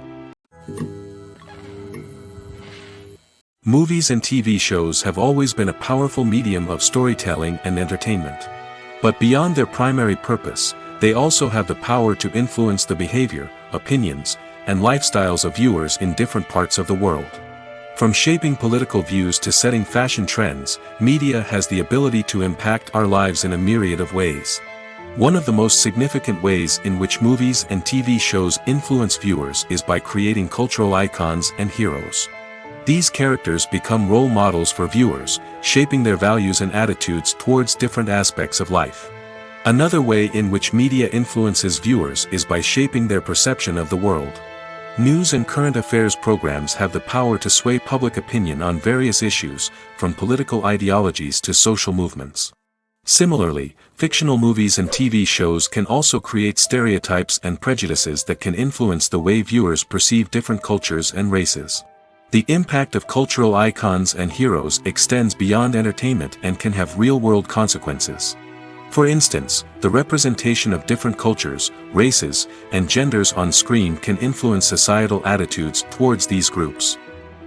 Movies and TV shows have always been a powerful medium of storytelling and entertainment. But beyond their primary purpose, they also have the power to influence the behavior, opinions, and lifestyles of viewers in different parts of the world. From shaping political views to setting fashion trends, media has the ability to impact our lives in a myriad of ways. One of the most significant ways in which movies and TV shows influence viewers is by creating cultural icons and heroes. These characters become role models for viewers, shaping their values and attitudes towards different aspects of life. Another way in which media influences viewers is by shaping their perception of the world. News and current affairs programs have the power to sway public opinion on various issues, from political ideologies to social movements. Similarly, fictional movies and TV shows can also create stereotypes and prejudices that can influence the way viewers perceive different cultures and races. The impact of cultural icons and heroes extends beyond entertainment and can have real-world consequences. For instance, the representation of different cultures, races, and genders on screen can influence societal attitudes towards these groups.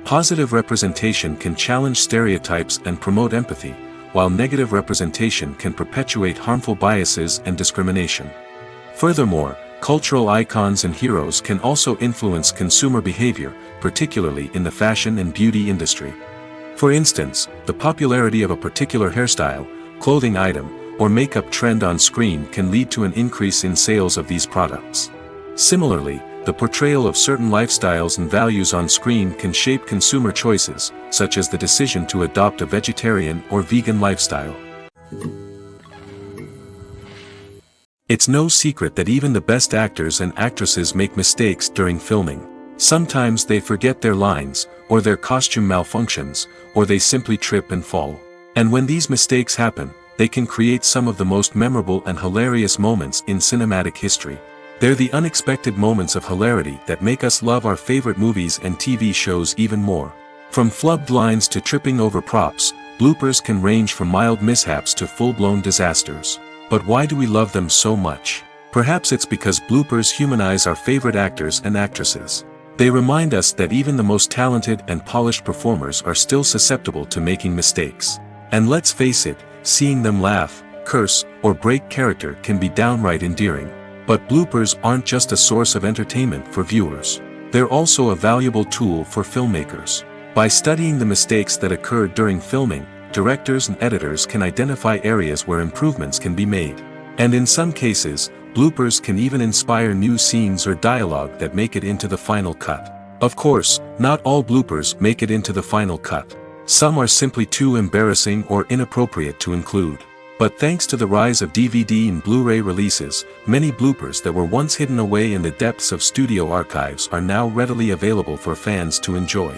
Positive representation can challenge stereotypes and promote empathy, while negative representation can perpetuate harmful biases and discrimination. Furthermore, cultural icons and heroes can also influence consumer behavior, particularly in the fashion and beauty industry. For instance, the popularity of a particular hairstyle, clothing item, or makeup trend on screen can lead to an increase in sales of these products. Similarly, the portrayal of certain lifestyles and values on screen can shape consumer choices, such as the decision to adopt a vegetarian or vegan lifestyle. It's no secret that even the best actors and actresses make mistakes during filming. Sometimes they forget their lines, or their costume malfunctions, or they simply trip and fall. And when these mistakes happen, they can create some of the most memorable and hilarious moments in cinematic history. They're the unexpected moments of hilarity that make us love our favorite movies and TV shows even more. From flubbed lines to tripping over props, bloopers can range from mild mishaps to full-blown disasters. But why do we love them so much? Perhaps it's because bloopers humanize our favorite actors and actresses. They remind us that even the most talented and polished performers are still susceptible to making mistakes. And let's face it, seeing them laugh, curse, or break character can be downright endearing. But bloopers aren't just a source of entertainment for viewers. They're also a valuable tool for filmmakers. By studying the mistakes that occurred during filming, directors and editors can identify areas where improvements can be made. And in some cases, bloopers can even inspire new scenes or dialogue that make it into the final cut. Of course, not all bloopers make it into the final cut. Some are simply too embarrassing or inappropriate to include. But thanks to the rise of DVD and Blu-ray releases, many bloopers that were once hidden away in the depths of studio archives are now readily available for fans to enjoy.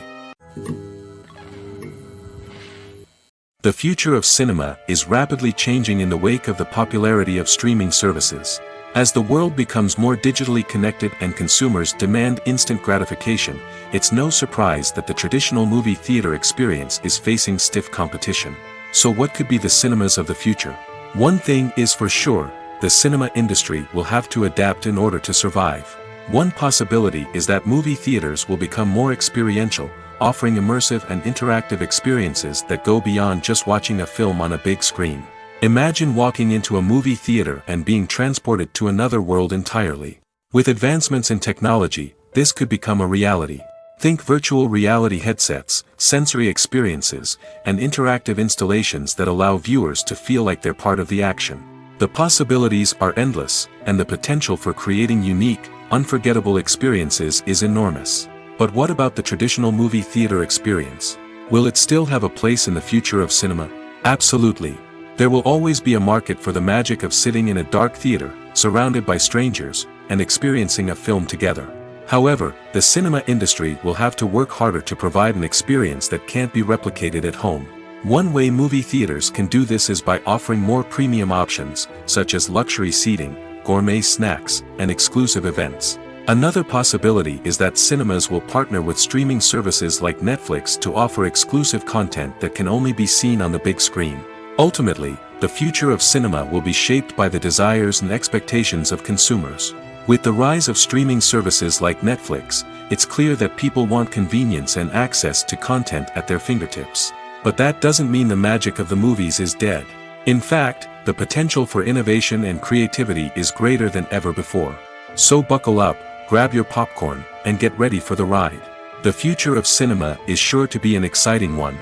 The future of cinema is rapidly changing in the wake of the popularity of streaming services. As the world becomes more digitally connected and consumers demand instant gratification, it's no surprise that the traditional movie theater experience is facing stiff competition. So what could be the cinemas of the future? One thing is for sure, the cinema industry will have to adapt in order to survive. One possibility is that movie theaters will become more experiential, offering immersive and interactive experiences that go beyond just watching a film on a big screen. Imagine walking into a movie theater and being transported to another world entirely. With advancements in technology, this could become a reality. Think virtual reality headsets, sensory experiences, and interactive installations that allow viewers to feel like they're part of the action. The possibilities are endless, and the potential for creating unique, unforgettable experiences is enormous. But what about the traditional movie theater experience? Will it still have a place in the future of cinema? Absolutely. There will always be a market for the magic of sitting in a dark theater, surrounded by strangers, and experiencing a film together. However, the cinema industry will have to work harder to provide an experience that can't be replicated at home. One way movie theaters can do this is by offering more premium options, such as luxury seating, gourmet snacks, and exclusive events. Another possibility is that cinemas will partner with streaming services like Netflix to offer exclusive content that can only be seen on the big screen. Ultimately, the future of cinema will be shaped by the desires and expectations of consumers. With the rise of streaming services like Netflix, it's clear that people want convenience and access to content at their fingertips. But that doesn't mean the magic of the movies is dead. In fact, the potential for innovation and creativity is greater than ever before. So buckle up, grab your popcorn, and get ready for the ride. The future of cinema is sure to be an exciting one.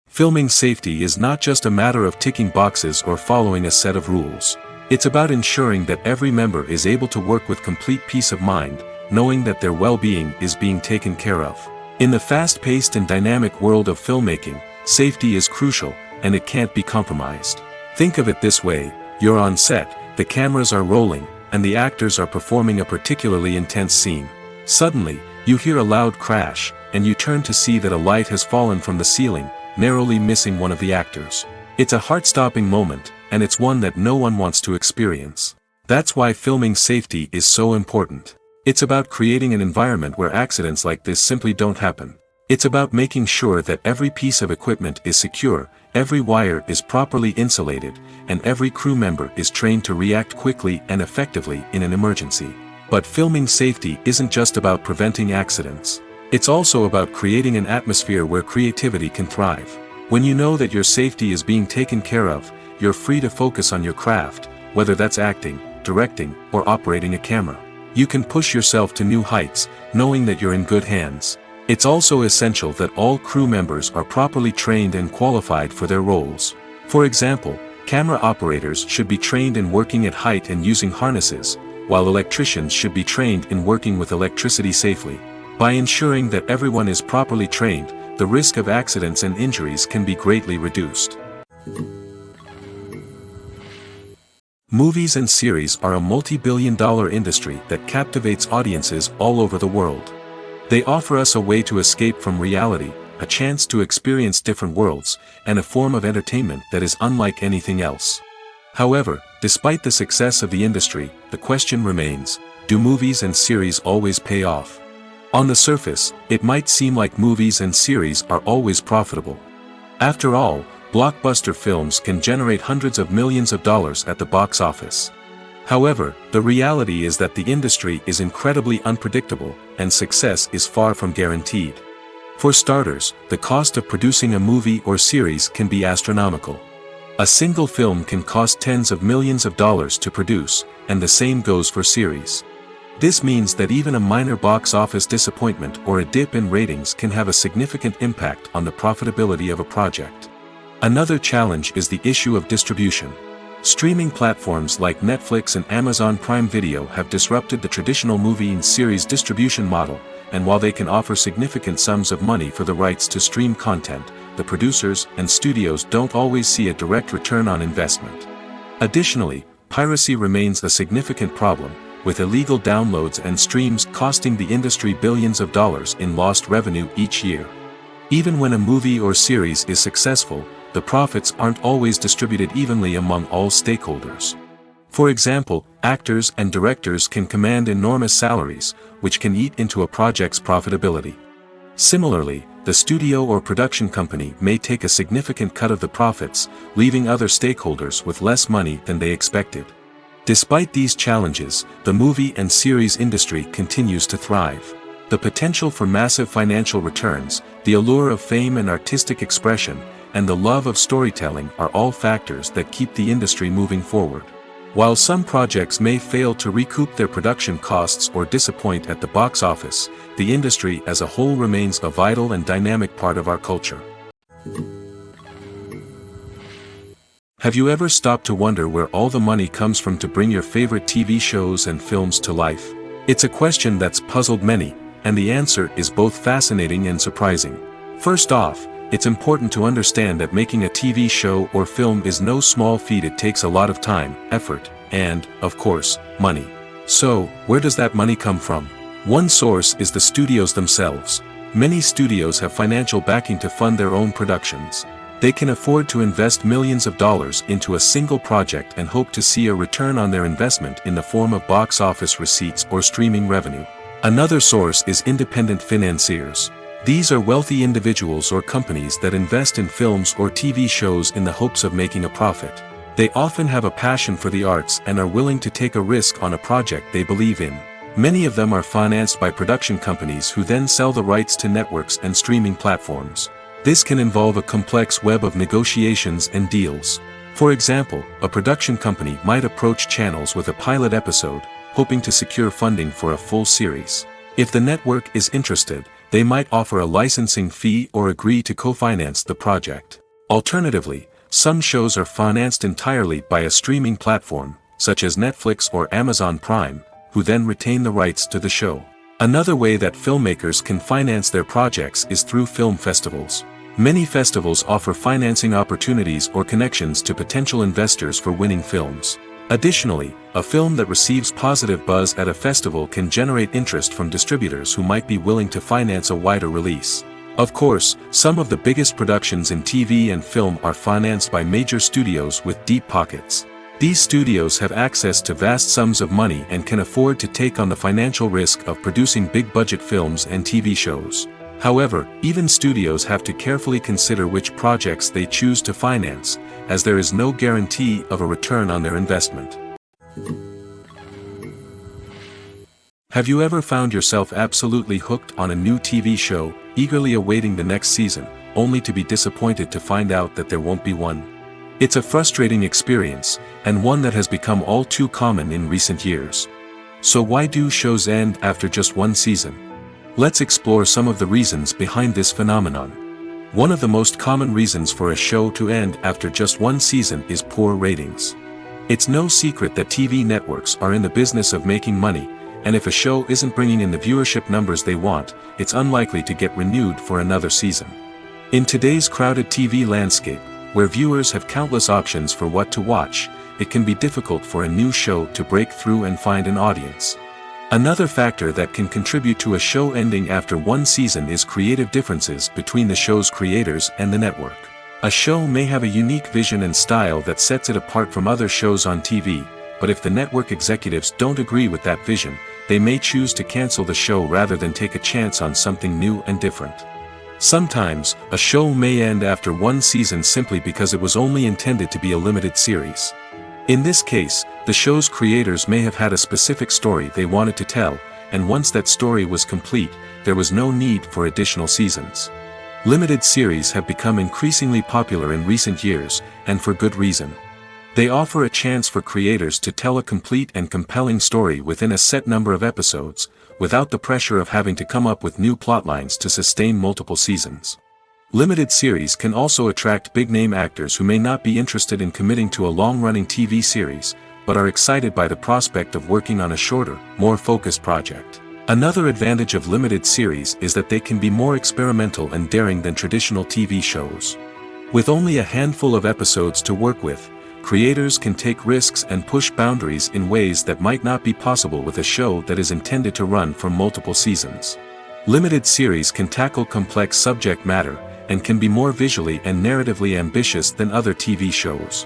Filming safety is not just a matter of ticking boxes or following a set of rules. It's about ensuring that every member is able to work with complete peace of mind, knowing that their well-being is being taken care of. In the fast-paced and dynamic world of filmmaking, safety is crucial, and it can't be compromised. Think of it this way, you're on set, the cameras are rolling, and the actors are performing a particularly intense scene. Suddenly, you hear a loud crash, and you turn to see that a light has fallen from the ceiling, narrowly missing one of the actors. It's a heart-stopping moment, and it's one that no one wants to experience. That's why filming safety is so important. It's about creating an environment where accidents like this simply don't happen. It's about making sure that every piece of equipment is secure, every wire is properly insulated, and every crew member is trained to react quickly and effectively in an emergency. But filming safety isn't just about preventing accidents. It's also about creating an atmosphere where creativity can thrive. When you know that your safety is being taken care of, you're free to focus on your craft, whether that's acting, directing, or operating a camera. You can push yourself to new heights, knowing that you're in good hands. It's also essential that all crew members are properly trained and qualified for their roles. For example, camera operators should be trained in working at height and using harnesses, while electricians should be trained in working with electricity safely. By ensuring that everyone is properly trained, the risk of accidents and injuries can be greatly reduced. Movies and series are a multi-billion-dollar industry that captivates audiences all over the world. They offer us a way to escape from reality, a chance to experience different worlds, and a form of entertainment that is unlike anything else. However, despite the success of the industry, the question remains, do movies and series always pay off? On the surface, it might seem like movies and series are always profitable. After all, blockbuster films can generate hundreds of millions of dollars at the box office. However, the reality is that the industry is incredibly unpredictable, and success is far from guaranteed. For starters, the cost of producing a movie or series can be astronomical. A single film can cost tens of millions of dollars to produce, and the same goes for series. This means that even a minor box office disappointment or a dip in ratings can have a significant impact on the profitability of a project. Another challenge is the issue of distribution. Streaming platforms like Netflix and Amazon Prime Video have disrupted the traditional movie and series distribution model, and while they can offer significant sums of money for the rights to stream content, the producers and studios don't always see a direct return on investment. Additionally, piracy remains a significant problem, with illegal downloads and streams costing the industry billions of dollars in lost revenue each year. Even when a movie or series is successful, the profits aren't always distributed evenly among all stakeholders. For example, actors and directors can command enormous salaries, which can eat into a project's profitability. Similarly, the studio or production company may take a significant cut of the profits, leaving other stakeholders with less money than they expected. Despite these challenges, the movie and series industry continues to thrive. The potential for massive financial returns, the allure of fame and artistic expression, and the love of storytelling are all factors that keep the industry moving forward. While some projects may fail to recoup their production costs or disappoint at the box office, the industry as a whole remains a vital and dynamic part of our culture. Have you ever stopped to wonder where all the money comes from to bring your favorite TV shows and films to life? It's a question that's puzzled many, and the answer is both fascinating and surprising. First off, it's important to understand that making a TV show or film is no small feat. It takes a lot of time, effort, and, of course, money. So, where does that money come from? One source is the studios themselves. Many studios have financial backing to fund their own productions. They can afford to invest millions of dollars into a single project and hope to see a return on their investment in the form of box office receipts or streaming revenue. Another source is independent financiers. These are wealthy individuals or companies that invest in films or TV shows in the hopes of making a profit. They often have a passion for the arts and are willing to take a risk on a project they believe in. Many of them are financed by production companies who then sell the rights to networks and streaming platforms. This can involve a complex web of negotiations and deals. For example, a production company might approach channels with a pilot episode, hoping to secure funding for a full series. If the network is interested, they might offer a licensing fee or agree to co-finance the project. Alternatively, some shows are financed entirely by a streaming platform, such as Netflix or Amazon Prime, who then retain the rights to the show. Another way that filmmakers can finance their projects is through film festivals. Many festivals offer financing opportunities or connections to potential investors for winning films. Additionally, a film that receives positive buzz at a festival can generate interest from distributors who might be willing to finance a wider release. Of course, some of the biggest productions in TV and film are financed by major studios with deep pockets. These studios have access to vast sums of money and can afford to take on the financial risk of producing big-budget films and TV shows. However, even studios have to carefully consider which projects they choose to finance, as there is no guarantee of a return on their investment. Have you ever found yourself absolutely hooked on a new TV show, eagerly awaiting the next season, only to be disappointed to find out that there won't be one? It's a frustrating experience, and one that has become all too common in recent years. So why do shows end after just one season? Let's explore some of the reasons behind this phenomenon. One of the most common reasons for a show to end after just one season is poor ratings. It's no secret that TV networks are in the business of making money, and if a show isn't bringing in the viewership numbers they want, it's unlikely to get renewed for another season. In today's crowded TV landscape, where viewers have countless options for what to watch, it can be difficult for a new show to break through and find an audience. Another factor that can contribute to a show ending after one season is creative differences between the show's creators and the network. A show may have a unique vision and style that sets it apart from other shows on TV, but if the network executives don't agree with that vision, they may choose to cancel the show rather than take a chance on something new and different. Sometimes, a show may end after one season simply because it was only intended to be a limited series. In this case, the show's creators may have had a specific story they wanted to tell, and once that story was complete, there was no need for additional seasons. Limited series have become increasingly popular in recent years, and for good reason. They offer a chance for creators to tell a complete and compelling story within a set number of episodes, without the pressure of having to come up with new plotlines to sustain multiple seasons. Limited series can also attract big-name actors who may not be interested in committing to a long-running TV series, but are excited by the prospect of working on a shorter, more focused project. Another advantage of limited series is that they can be more experimental and daring than traditional TV shows. With only a handful of episodes to work with, creators can take risks and push boundaries in ways that might not be possible with a show that is intended to run for multiple seasons. Limited series can tackle complex subject matter, and can be more visually and narratively ambitious than other TV shows.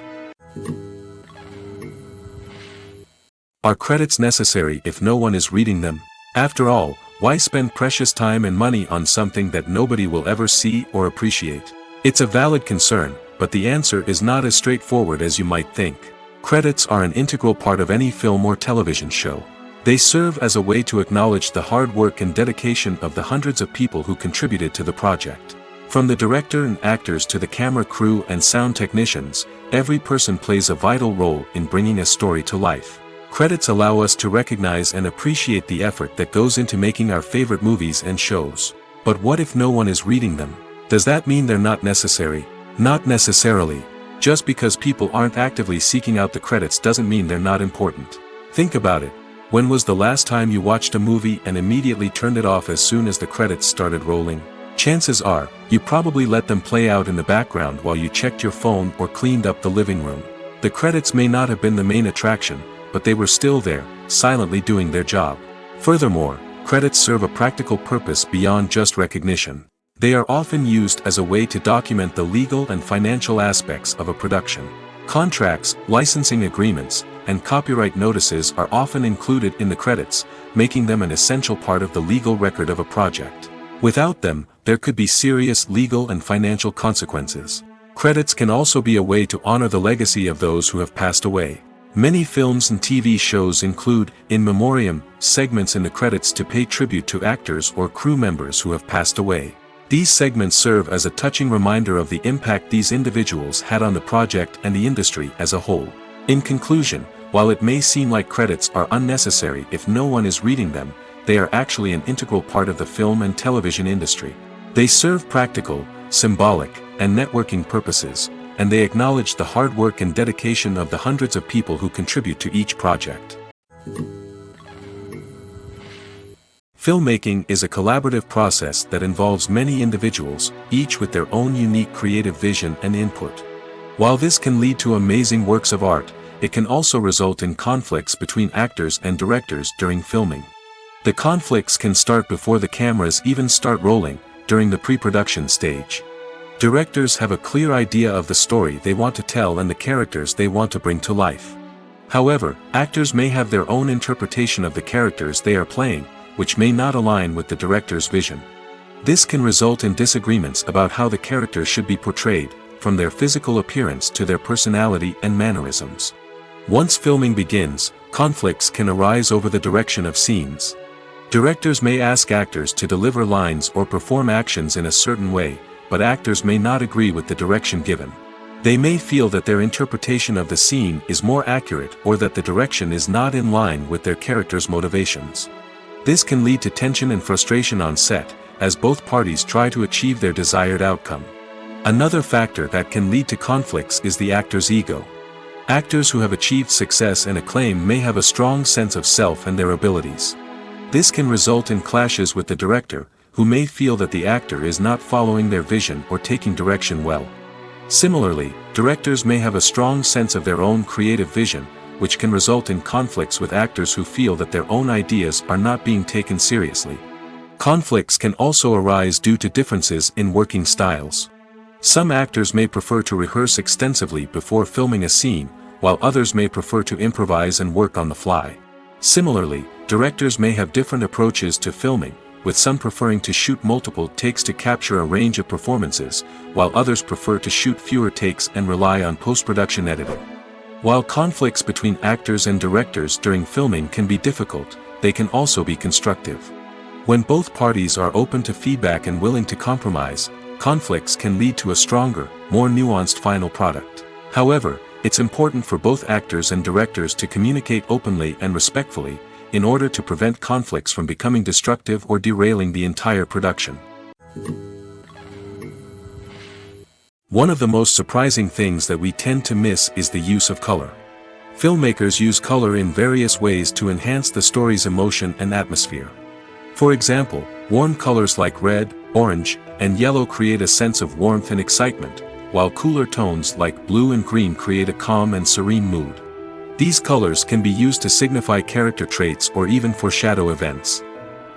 Are credits necessary if no one is reading them? After all, why spend precious time and money on something that nobody will ever see or appreciate? It's a valid concern, but the answer is not as straightforward as you might think. Credits are an integral part of any film or television show. They serve as a way to acknowledge the hard work and dedication of the hundreds of people who contributed to the project. From the director and actors to the camera crew and sound technicians, every person plays a vital role in bringing a story to life. Credits allow us to recognize and appreciate the effort that goes into making our favorite movies and shows. But what if no one is reading them? Does that mean they're not necessary? Not necessarily. Just because people aren't actively seeking out the credits doesn't mean they're not important. Think about it. When was the last time you watched a movie and immediately turned it off as soon as the credits started rolling? Chances are, you probably let them play out in the background while you checked your phone or cleaned up the living room. The credits may not have been the main attraction, but they were still there, silently doing their job. Furthermore, credits serve a practical purpose beyond just recognition. They are often used as a way to document the legal and financial aspects of a production. Contracts, licensing agreements, and copyright notices are often included in the credits, making them an essential part of the legal record of a project. Without them, there could be serious legal and financial consequences. Credits can also be a way to honor the legacy of those who have passed away. Many films and TV shows include, in memoriam, segments in the credits to pay tribute to actors or crew members who have passed away. These segments serve as a touching reminder of the impact these individuals had on the project and the industry as a whole. In conclusion, while it may seem like credits are unnecessary if no one is reading them, they are actually an integral part of the film and television industry. They serve practical, symbolic, and networking purposes, and they acknowledge the hard work and dedication of the hundreds of people who contribute to each project. Filmmaking is a collaborative process that involves many individuals, each with their own unique creative vision and input. While this can lead to amazing works of art, it can also result in conflicts between actors and directors during filming. The conflicts can start before the cameras even start rolling, during the pre-production stage. Directors have a clear idea of the story they want to tell and the characters they want to bring to life. However, actors may have their own interpretation of the characters they are playing, which may not align with the director's vision. This can result in disagreements about how the characters should be portrayed, from their physical appearance to their personality and mannerisms. Once filming begins, conflicts can arise over the direction of scenes. Directors may ask actors to deliver lines or perform actions in a certain way, but actors may not agree with the direction given. They may feel that their interpretation of the scene is more accurate or that the direction is not in line with their character's motivations. This can lead to tension and frustration on set, as both parties try to achieve their desired outcome. Another factor that can lead to conflicts is the actor's ego. Actors who have achieved success and acclaim may have a strong sense of self and their abilities. This can result in clashes with the director, who may feel that the actor is not following their vision or taking direction well. Similarly, directors may have a strong sense of their own creative vision, which can result in conflicts with actors who feel that their own ideas are not being taken seriously. Conflicts can also arise due to differences in working styles. Some actors may prefer to rehearse extensively before filming a scene, while others may prefer to improvise and work on the fly. Similarly, directors may have different approaches to filming, with some preferring to shoot multiple takes to capture a range of performances, while others prefer to shoot fewer takes and rely on post-production editing. While conflicts between actors and directors during filming can be difficult, they can also be constructive. When both parties are open to feedback and willing to compromise, conflicts can lead to a stronger, more nuanced final product. However, it's important for both actors and directors to communicate openly and respectfully, in order to prevent conflicts from becoming destructive or derailing the entire production. One of the most surprising things that we tend to miss is the use of color. Filmmakers use color in various ways to enhance the story's emotion and atmosphere. For example, warm colors like red, orange, and yellow create a sense of warmth and excitement, while cooler tones like blue and green create a calm and serene mood. These colors can be used to signify character traits or even foreshadow events.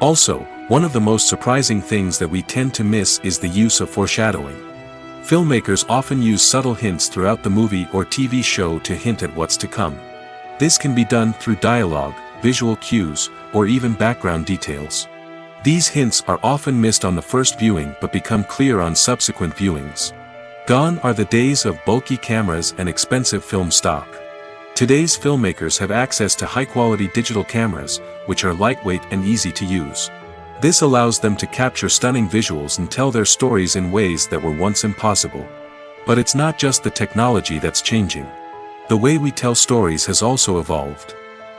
Also, One of the most surprising things that we tend to miss is the use of foreshadowing. Filmmakers often use subtle hints throughout the movie or TV show to hint at what's to come. This can be done through dialogue, visual cues, or even background details. These hints are often missed on the first viewing but become clear on subsequent viewings. Gone are the days of bulky cameras and expensive film stock. Today's filmmakers have access to high-quality digital cameras, which are lightweight and easy to use. This allows them to capture stunning visuals and tell their stories in ways that were once impossible. But it's not just the technology that's changing. The way we tell stories has also evolved.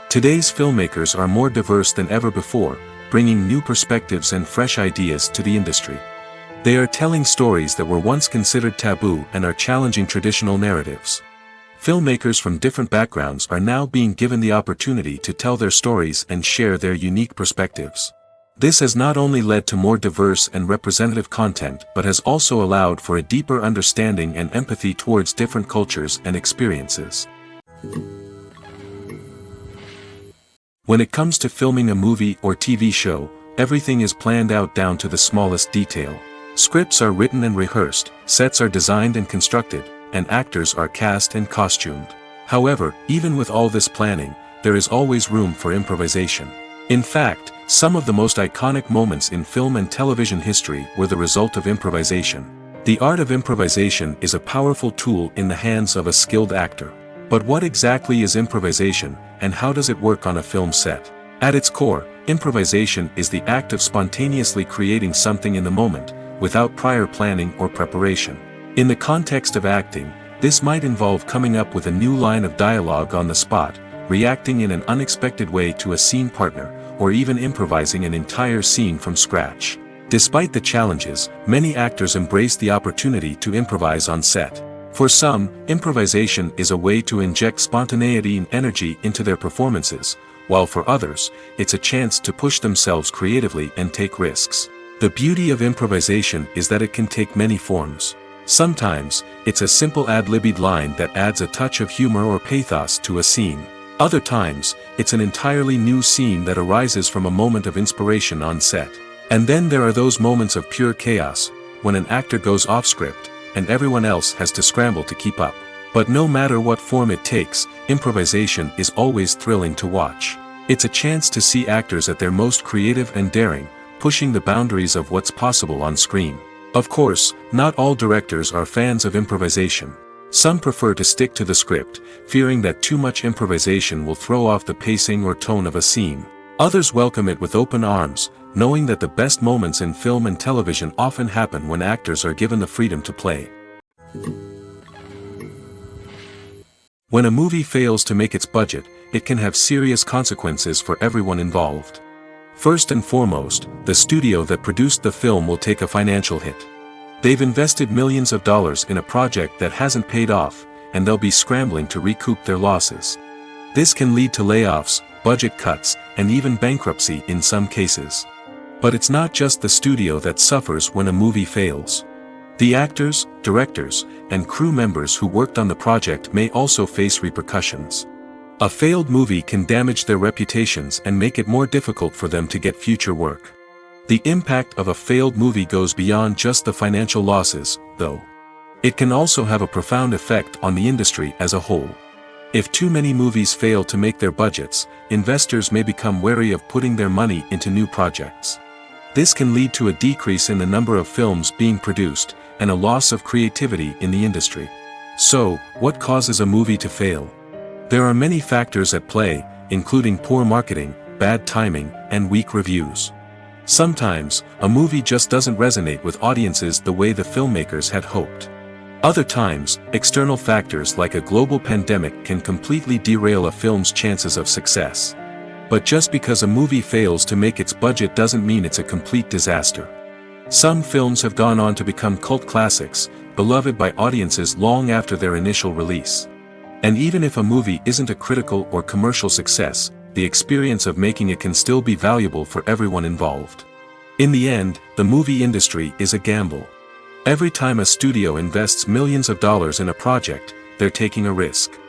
Today's filmmakers are more diverse than ever before, bringing new perspectives and fresh ideas to the industry. They are telling stories that were once considered taboo and are challenging traditional narratives. Filmmakers from different backgrounds are now being given the opportunity to tell their stories and share their unique perspectives. This has not only led to more diverse and representative content but has also allowed for a deeper understanding and empathy towards different cultures and experiences. When it comes to filming a movie or TV show, everything is planned out down to the smallest detail. Scripts are written and rehearsed, sets are designed and constructed, and actors are cast and costumed. However, even with all this planning, there is always room for improvisation. In fact, some of the most iconic moments in film and television history were the result of improvisation. The art of improvisation is a powerful tool in the hands of a skilled actor. But what exactly is improvisation, and how does it work on a film set? At its core, improvisation is the act of spontaneously creating something in the moment, without prior planning or preparation. In the context of acting, this might involve coming up with a new line of dialogue on the spot, reacting in an unexpected way to a scene partner, or even improvising an entire scene from scratch. Despite the challenges, many actors embrace the opportunity to improvise on set. For some, improvisation is a way to inject spontaneity and energy into their performances, while for others, it's a chance to push themselves creatively and take risks. The beauty of improvisation is that it can take many forms. Sometimes, it's a simple ad-libbed line that adds a touch of humor or pathos to a scene. Other times, it's an entirely new scene that arises from a moment of inspiration on set. And then there are those moments of pure chaos, when an actor goes off script, and everyone else has to scramble to keep up. But no matter what form it takes, improvisation is always thrilling to watch. It's a chance to see actors at their most creative and daring, pushing the boundaries of what's possible on screen. Of course, not all directors are fans of improvisation. Some prefer to stick to the script, fearing that too much improvisation will throw off the pacing or tone of a scene. Others welcome it with open arms, knowing that the best moments in film and television often happen when actors are given the freedom to play. When a movie fails to make its budget, it can have serious consequences for everyone involved. First and foremost, the studio that produced the film will take a financial hit. They've invested millions of dollars in a project that hasn't paid off, and they'll be scrambling to recoup their losses. This can lead to layoffs, budget cuts, and even bankruptcy in some cases. But it's not just the studio that suffers when a movie fails. The actors, directors, and crew members who worked on the project may also face repercussions. A failed movie can damage their reputations and make it more difficult for them to get future work. The impact of a failed movie goes beyond just the financial losses, though. It can also have a profound effect on the industry as a whole. If too many movies fail to make their budgets, investors may become wary of putting their money into new projects. This can lead to a decrease in the number of films being produced, and a loss of creativity in the industry. So, what causes a movie to fail? There are many factors at play, including poor marketing, bad timing, and weak reviews. Sometimes, a movie just doesn't resonate with audiences the way the filmmakers had hoped. Other times, external factors like a global pandemic can completely derail a film's chances of success. But just because a movie fails to make its budget doesn't mean it's a complete disaster. Some films have gone on to become cult classics, beloved by audiences long after their initial release. And even if a movie isn't a critical or commercial success, the experience of making it can still be valuable for everyone involved. In the end, the movie industry is a gamble. Every time a studio invests millions of dollars in a project, they're taking a risk.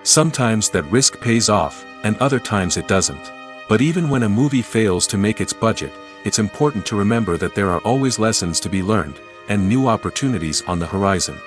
Sometimes that risk pays off, and other times it doesn't. But even when a movie fails to make its budget, it's important to remember that there are always lessons to be learned, and new opportunities on the horizon.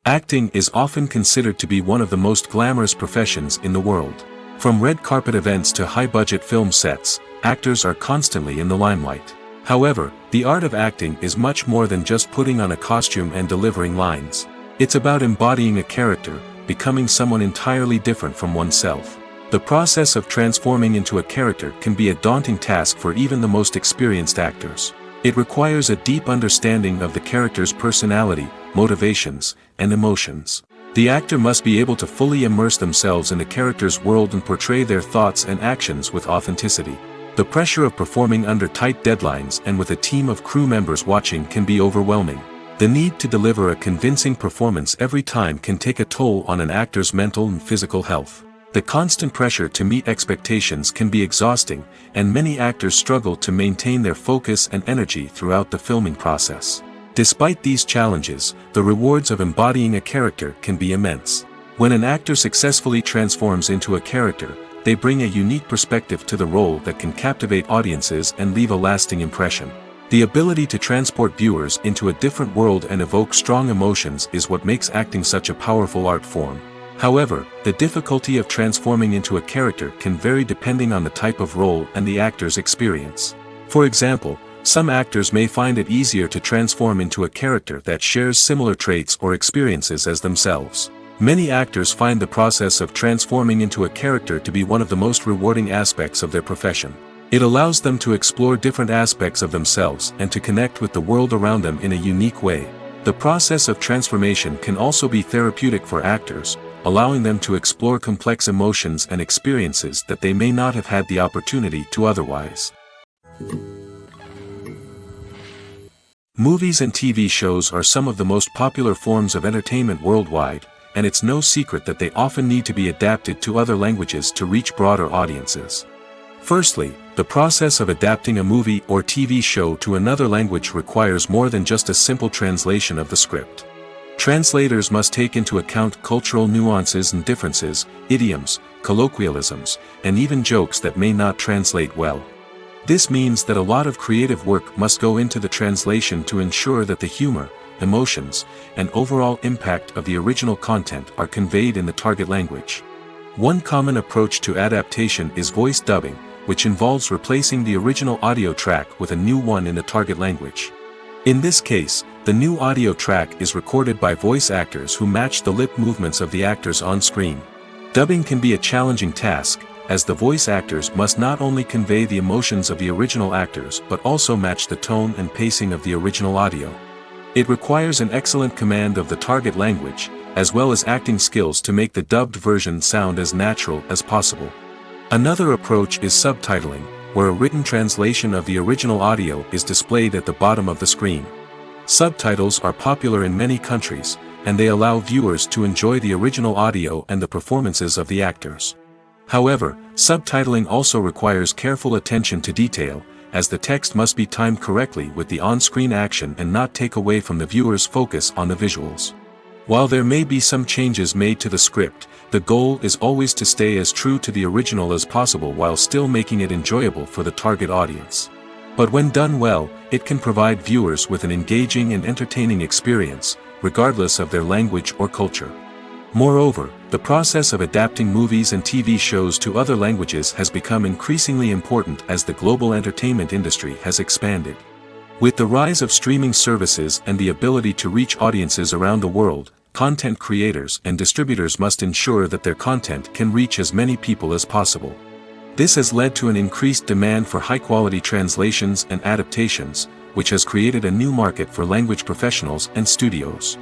Acting is often considered to be one of the most glamorous professions in the world. From red carpet events to high-budget film sets, actors are constantly in the limelight. However, the art of acting is much more than just putting on a costume and delivering lines. It's about embodying a character, becoming someone entirely different from oneself. The process of transforming into a character can be a daunting task for even the most experienced actors. It requires a deep understanding of the character's personality, motivations, and emotions. The actor must be able to fully immerse themselves in the character's world and portray their thoughts and actions with authenticity. The pressure of performing under tight deadlines and with a team of crew members watching can be overwhelming. The need to deliver a convincing performance every time can take a toll on an actor's mental and physical health. The constant pressure to meet expectations can be exhausting, and many actors struggle to maintain their focus and energy throughout the filming process. Despite these challenges, the rewards of embodying a character can be immense. When an actor successfully transforms into a character, they bring a unique perspective to the role that can captivate audiences and leave a lasting impression. The ability to transport viewers into a different world and evoke strong emotions is what makes acting such a powerful art form. However, the difficulty of transforming into a character can vary depending on the type of role and the actor's experience. For example, some actors may find it easier to transform into a character that shares similar traits or experiences as themselves. Many actors find the process of transforming into a character to be one of the most rewarding aspects of their profession. It allows them to explore different aspects of themselves and to connect with the world around them in a unique way. The process of transformation can also be therapeutic for actors, allowing them to explore complex emotions and experiences that they may not have had the opportunity to otherwise. Movies and TV shows are some of the most popular forms of entertainment worldwide, and it's no secret that they often need to be adapted to other languages to reach broader audiences. Firstly, the process of adapting a movie or TV show to another language requires more than just a simple translation of the script. Translators must take into account cultural nuances and differences, idioms, colloquialisms, and even jokes that may not translate well. This means that a lot of creative work must go into the translation to ensure that the humor, emotions, and overall impact of the original content are conveyed in the target language. One common approach to adaptation is voice dubbing, which involves replacing the original audio track with a new one in the target language. In this case, the new audio track is recorded by voice actors who match the lip movements of the actors on screen. Dubbing can be a challenging task, as the voice actors must not only convey the emotions of the original actors but also match the tone and pacing of the original audio. It requires an excellent command of the target language, as well as acting skills to make the dubbed version sound as natural as possible. Another approach is subtitling, where a written translation of the original audio is displayed at the bottom of the screen. Subtitles are popular in many countries, and they allow viewers to enjoy the original audio and the performances of the actors. However, subtitling also requires careful attention to detail, as the text must be timed correctly with the on-screen action and not take away from the viewer's focus on the visuals. While there may be some changes made to the script, the goal is always to stay as true to the original as possible while still making it enjoyable for the target audience. But when done well, it can provide viewers with an engaging and entertaining experience, regardless of their language or culture. Moreover, the process of adapting movies and TV shows to other languages has become increasingly important as the global entertainment industry has expanded. With the rise of streaming services and the ability to reach audiences around the world, content creators and distributors must ensure that their content can reach as many people as possible. This has led to an increased demand for high-quality translations and adaptations, which has created a new market for language professionals and studios.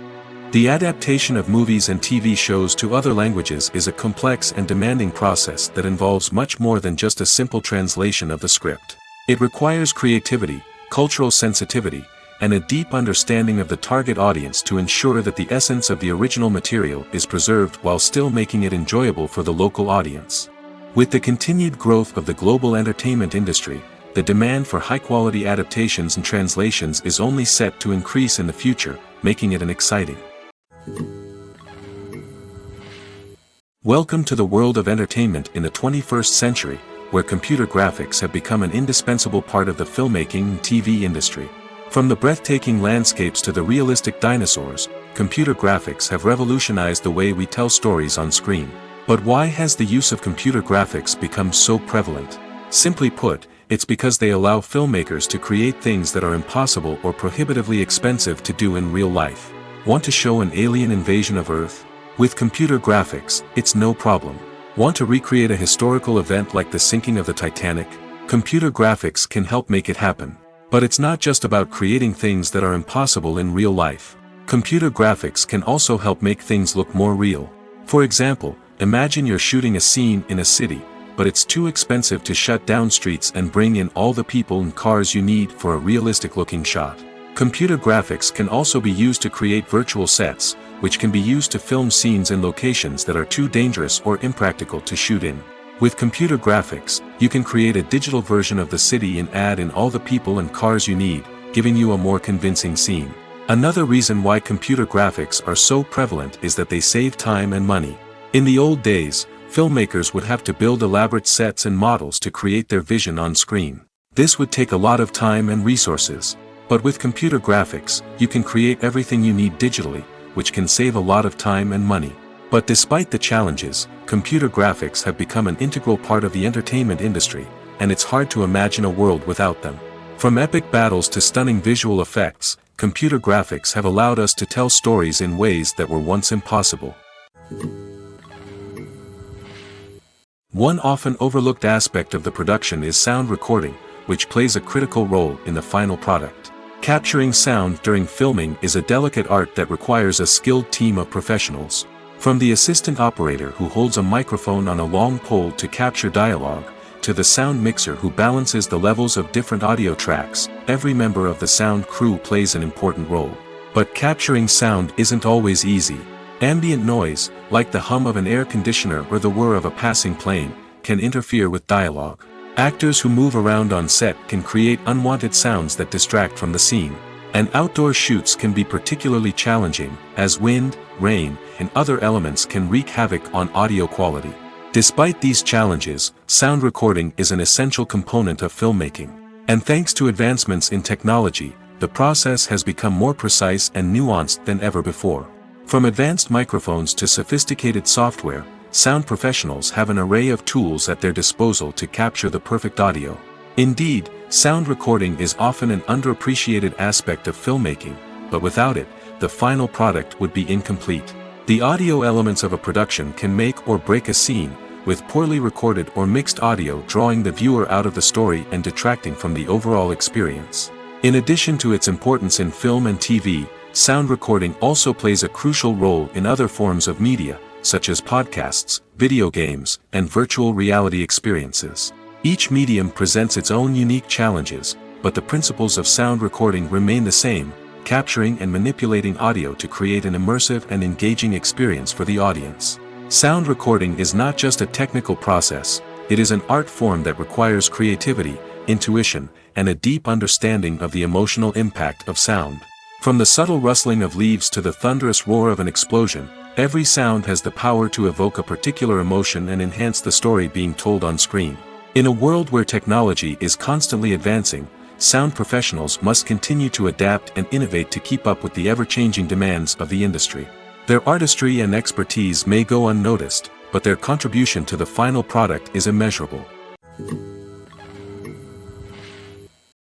The adaptation of movies and TV shows to other languages is a complex and demanding process that involves much more than just a simple translation of the script. It requires creativity, cultural sensitivity, and a deep understanding of the target audience to ensure that the essence of the original material is preserved while still making it enjoyable for the local audience. With the continued growth of the global entertainment industry, the demand for high-quality adaptations and translations is only set to increase in the future, making it an exciting. Welcome to the world of entertainment in the 21st century, where computer graphics have become an indispensable part of the filmmaking and TV industry. From the breathtaking landscapes to the realistic dinosaurs, computer graphics have revolutionized the way we tell stories on screen. But why has the use of computer graphics become so prevalent? Simply put, it's because they allow filmmakers to create things that are impossible or prohibitively expensive to do in real life. Want to show an alien invasion of Earth? With computer graphics, it's no problem. Want to recreate a historical event like the sinking of the Titanic? Computer graphics can help make it happen. But it's not just about creating things that are impossible in real life. Computer graphics can also help make things look more real. For example, imagine you're shooting a scene in a city, but it's too expensive to shut down streets and bring in all the people and cars you need for a realistic-looking shot. Computer graphics can also be used to create virtual sets, which can be used to film scenes in locations that are too dangerous or impractical to shoot in. With computer graphics, you can create a digital version of the city and add in all the people and cars you need, giving you a more convincing scene. Another reason why computer graphics are so prevalent is that they save time and money. In the old days, filmmakers would have to build elaborate sets and models to create their vision on screen. This would take a lot of time and resources. But with computer graphics, you can create everything you need digitally, which can save a lot of time and money. But despite the challenges, computer graphics have become an integral part of the entertainment industry, and it's hard to imagine a world without them. From epic battles to stunning visual effects, computer graphics have allowed us to tell stories in ways that were once impossible. One often overlooked aspect of the production is sound recording, which plays a critical role in the final product. Capturing sound during filming is a delicate art that requires a skilled team of professionals. From the assistant operator who holds a microphone on a long pole to capture dialogue, to the sound mixer who balances the levels of different audio tracks, every member of the sound crew plays an important role. But capturing sound isn't always easy. Ambient noise, like the hum of an air conditioner or the whir of a passing plane, can interfere with dialogue. Actors who move around on set can create unwanted sounds that distract from the scene. And outdoor shoots can be particularly challenging, as wind, rain, and other elements can wreak havoc on audio quality. Despite these challenges, sound recording is an essential component of filmmaking. And thanks to advancements in technology, the process has become more precise and nuanced than ever before. From advanced microphones to sophisticated software, sound professionals have an array of tools at their disposal to capture the perfect audio. Indeed, sound recording is often an underappreciated aspect of filmmaking, but without it, the final product would be incomplete. The audio elements of a production can make or break a scene, with poorly recorded or mixed audio drawing the viewer out of the story and detracting from the overall experience. In addition to its importance in film and TV, sound recording also plays a crucial role in other forms of media, such as podcasts, video games, and virtual reality experiences. Each medium presents its own unique challenges, but the principles of sound recording remain the same, capturing and manipulating audio to create an immersive and engaging experience for the audience. Sound recording is not just a technical process, it is an art form that requires creativity, intuition, and a deep understanding of the emotional impact of sound. From the subtle rustling of leaves to the thunderous roar of an explosion, every sound has the power to evoke a particular emotion and enhance the story being told on screen. In a world where technology is constantly advancing, sound professionals must continue to adapt and innovate to keep up with the ever-changing demands of the industry. Their artistry and expertise may go unnoticed, but their contribution to the final product is immeasurable.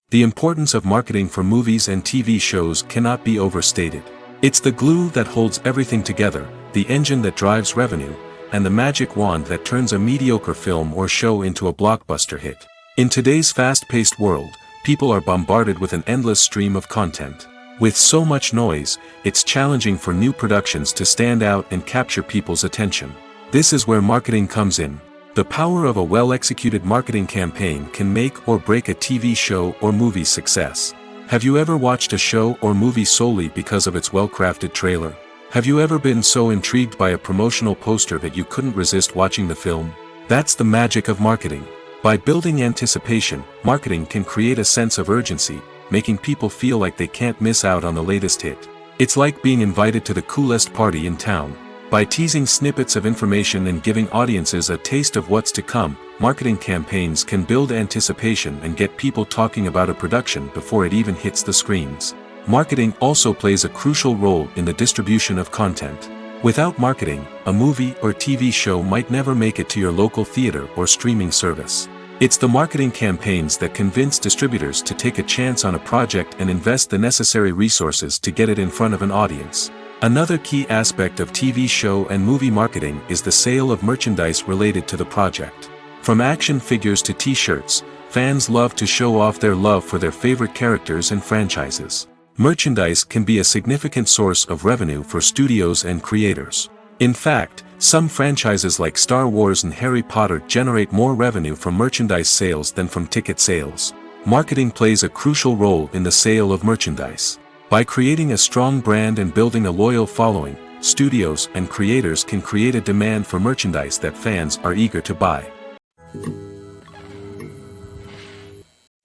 The importance of marketing for movies and TV shows cannot be overstated. It's the glue that holds everything together, the engine that drives revenue, and the magic wand that turns a mediocre film or show into a blockbuster hit. In today's fast-paced world, people are bombarded with an endless stream of content. With so much noise, it's challenging for new productions to stand out and capture people's attention. This is where marketing comes in. The power of a well-executed marketing campaign can make or break a TV show or movie's success. Have you ever watched a show or movie solely because of its well-crafted trailer? Have you ever been so intrigued by a promotional poster that you couldn't resist watching the film? That's the magic of marketing. By building anticipation, marketing can create a sense of urgency, making people feel like they can't miss out on the latest hit. It's like being invited to the coolest party in town. By teasing snippets of information and giving audiences a taste of what's to come, marketing campaigns can build anticipation and get people talking about a production before it even hits the screens. Marketing also plays a crucial role in the distribution of content. Without marketing, a movie or TV show might never make it to your local theater or streaming service. It's the marketing campaigns that convince distributors to take a chance on a project and invest the necessary resources to get it in front of an audience. Another key aspect of TV show and movie marketing is the sale of merchandise related to the project. From action figures to t-shirts, fans love to show off their love for their favorite characters and franchises. Merchandise can be a significant source of revenue for studios and creators. In fact, some franchises like Star Wars and Harry Potter generate more revenue from merchandise sales than from ticket sales. Marketing plays a crucial role in the sale of merchandise. By creating a strong brand and building a loyal following, studios and creators can create a demand for merchandise that fans are eager to buy.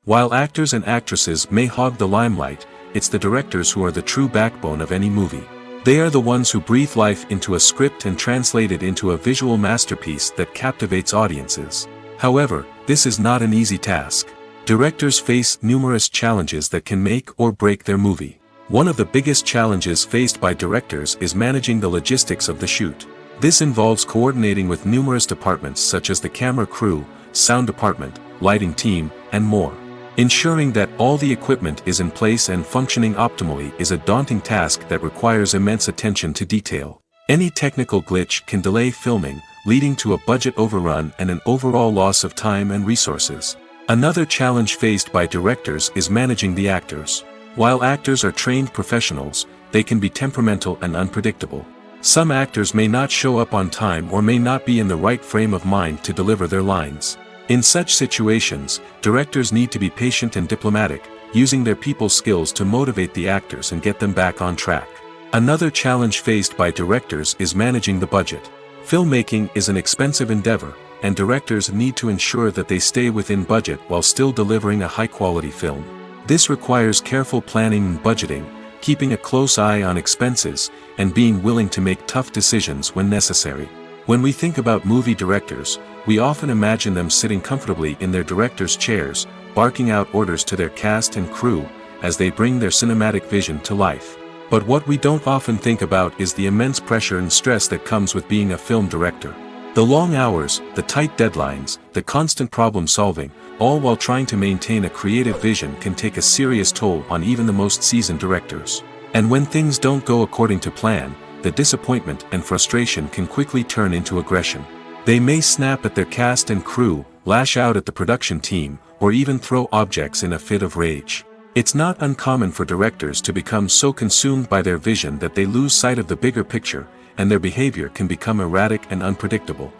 While actors and actresses may hog the limelight, it's the directors who are the true backbone of any movie. They are the ones who breathe life into a script and translate it into a visual masterpiece that captivates audiences. However, this is not an easy task. Directors face numerous challenges that can make or break their movie. One of the biggest challenges faced by directors is managing the logistics of the shoot. This involves coordinating with numerous departments such as the camera crew, sound department, lighting team, and more. Ensuring that all the equipment is in place and functioning optimally is a daunting task that requires immense attention to detail. Any technical glitch can delay filming, leading to a budget overrun and an overall loss of time and resources. Another challenge faced by directors is managing the actors. While actors are trained professionals, they can be temperamental and unpredictable. Some actors may not show up on time or may not be in the right frame of mind to deliver their lines. In such situations, directors need to be patient and diplomatic, using their people skills to motivate the actors and get them back on track. Another challenge faced by directors is managing the budget. Filmmaking is an expensive endeavor, and directors need to ensure that they stay within budget while still delivering a high-quality film. This requires careful planning and budgeting, keeping a close eye on expenses, and being willing to make tough decisions when necessary. When we think about movie directors, we often imagine them sitting comfortably in their director's chairs, barking out orders to their cast and crew, as they bring their cinematic vision to life. But what we don't often think about is the immense pressure and stress that comes with being a film director. The long hours, the tight deadlines, the constant problem solving, all while trying to maintain a creative vision can take a serious toll on even the most seasoned directors. And when things don't go according to plan, the disappointment and frustration can quickly turn into aggression. They may snap at their cast and crew, lash out at the production team, or even throw objects in a fit of rage. It's not uncommon for directors to become so consumed by their vision that they lose sight of the bigger picture, and their behavior can become erratic and unpredictable.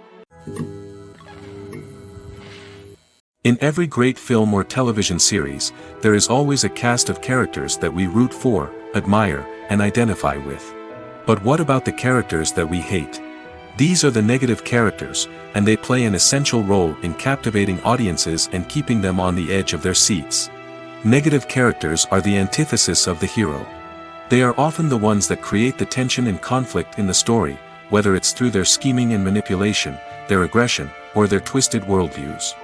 In every great film or television series, there is always a cast of characters that we root for, admire, and identify with. But what about the characters that we hate? These are the negative characters, and they play an essential role in captivating audiences and keeping them on the edge of their seats. Negative characters are the antithesis of the hero. They are often the ones that create the tension and conflict in the story, whether it's through their scheming and manipulation, their aggression, or their twisted worldviews.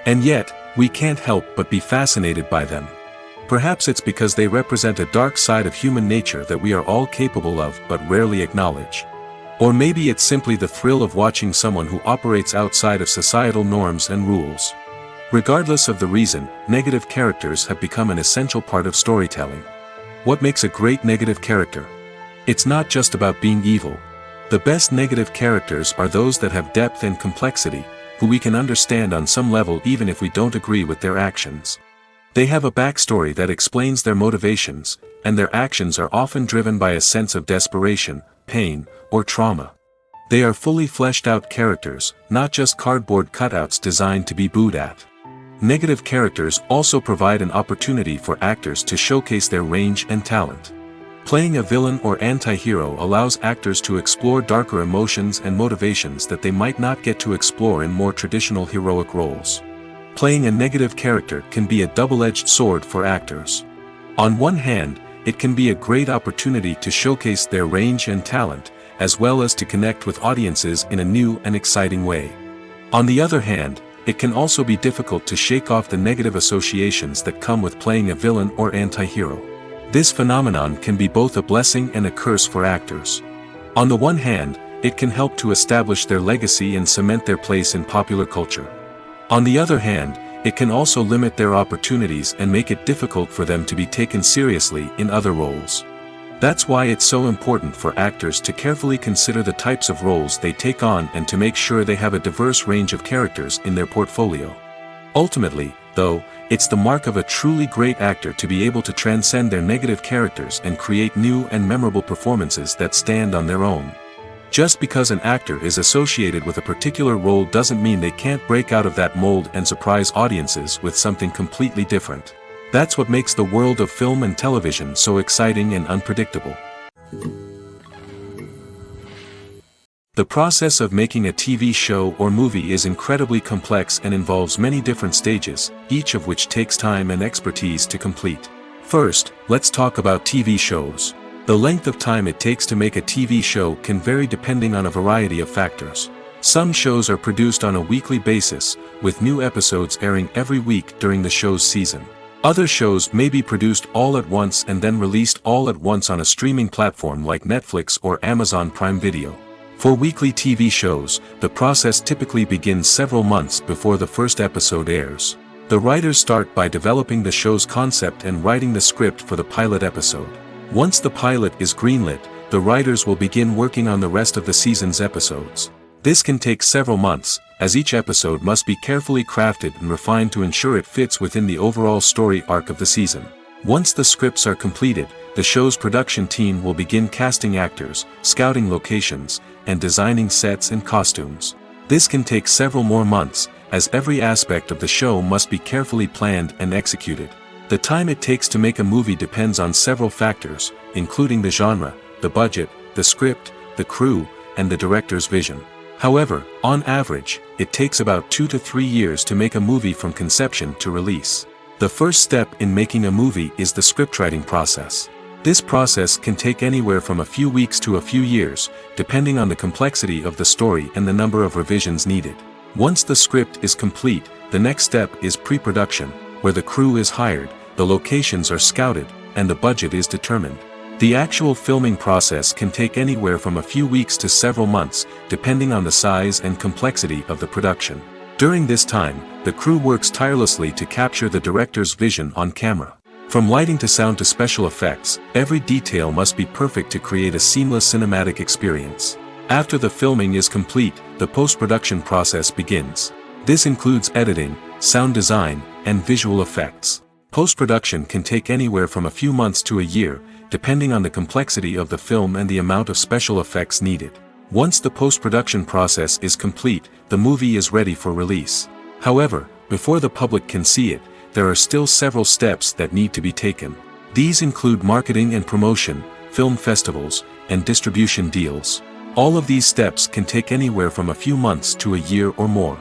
And yet, we can't help but be fascinated by them. Perhaps it's because they represent a dark side of human nature that we are all capable of but rarely acknowledge. Or maybe it's simply the thrill of watching someone who operates outside of societal norms and rules. Regardless of the reason, negative characters have become an essential part of storytelling. What makes a great negative character? It's not just about being evil. The best negative characters are those that have depth and complexity, who we can understand on some level even if we don't agree with their actions. They have a backstory that explains their motivations, and their actions are often driven by a sense of desperation, pain, or trauma. They are fully fleshed out characters, not just cardboard cutouts designed to be booed at. Negative characters also provide an opportunity for actors to showcase their range and talent. Playing a villain or anti-hero allows actors to explore darker emotions and motivations that they might not get to explore in more traditional heroic roles. Playing a negative character can be a double-edged sword for actors. On one hand, it can be a great opportunity to showcase their range and talent, as well as to connect with audiences in a new and exciting way. On the other hand, it can also be difficult to shake off the negative associations that come with playing a villain or anti-hero. This phenomenon can be both a blessing and a curse for actors. On the one hand, it can help to establish their legacy and cement their place in popular culture. On the other hand, it can also limit their opportunities and make it difficult for them to be taken seriously in other roles. That's why it's so important for actors to carefully consider the types of roles they take on and to make sure they have a diverse range of characters in their portfolio. Ultimately, though, it's the mark of a truly great actor to be able to transcend their negative characters and create new and memorable performances that stand on their own. Just because an actor is associated with a particular role doesn't mean they can't break out of that mold and surprise audiences with something completely different. That's what makes the world of film and television so exciting and unpredictable. The process of making a TV show or movie is incredibly complex and involves many different stages, each of which takes time and expertise to complete. First, let's talk about TV shows. The length of time it takes to make a TV show can vary depending on a variety of factors. Some shows are produced on a weekly basis, with new episodes airing every week during the show's season. Other shows may be produced all at once and then released all at once on a streaming platform like Netflix or Amazon Prime Video. For weekly TV shows, the process typically begins several months before the first episode airs. The writers start by developing the show's concept and writing the script for the pilot episode. Once the pilot is greenlit, the writers will begin working on the rest of the season's episodes. This can take several months, as each episode must be carefully crafted and refined to ensure it fits within the overall story arc of the season. Once the scripts are completed, the show's production team will begin casting actors, scouting locations, and designing sets and costumes. This can take several more months, as every aspect of the show must be carefully planned and executed. The time it takes to make a movie depends on several factors, including the genre, the budget, the script, the crew, and the director's vision. However, on average, it takes about 2 to 3 years to make a movie from conception to release. The first step in making a movie is the scriptwriting process. This process can take anywhere from a few weeks to a few years, depending on the complexity of the story and the number of revisions needed. Once the script is complete, the next step is pre-production, where the crew is hired, the locations are scouted, and the budget is determined. The actual filming process can take anywhere from a few weeks to several months, depending on the size and complexity of the production. During this time, the crew works tirelessly to capture the director's vision on camera. From lighting to sound to special effects, every detail must be perfect to create a seamless cinematic experience. After the filming is complete, the post-production process begins. This includes editing, sound design, and visual effects. Post-production can take anywhere from a few months to a year, depending on the complexity of the film and the amount of special effects needed. Once the post-production process is complete, the movie is ready for release. However, before the public can see it, there are still several steps that need to be taken. These include marketing and promotion, film festivals, and distribution deals. All of these steps can take anywhere from a few months to a year or more.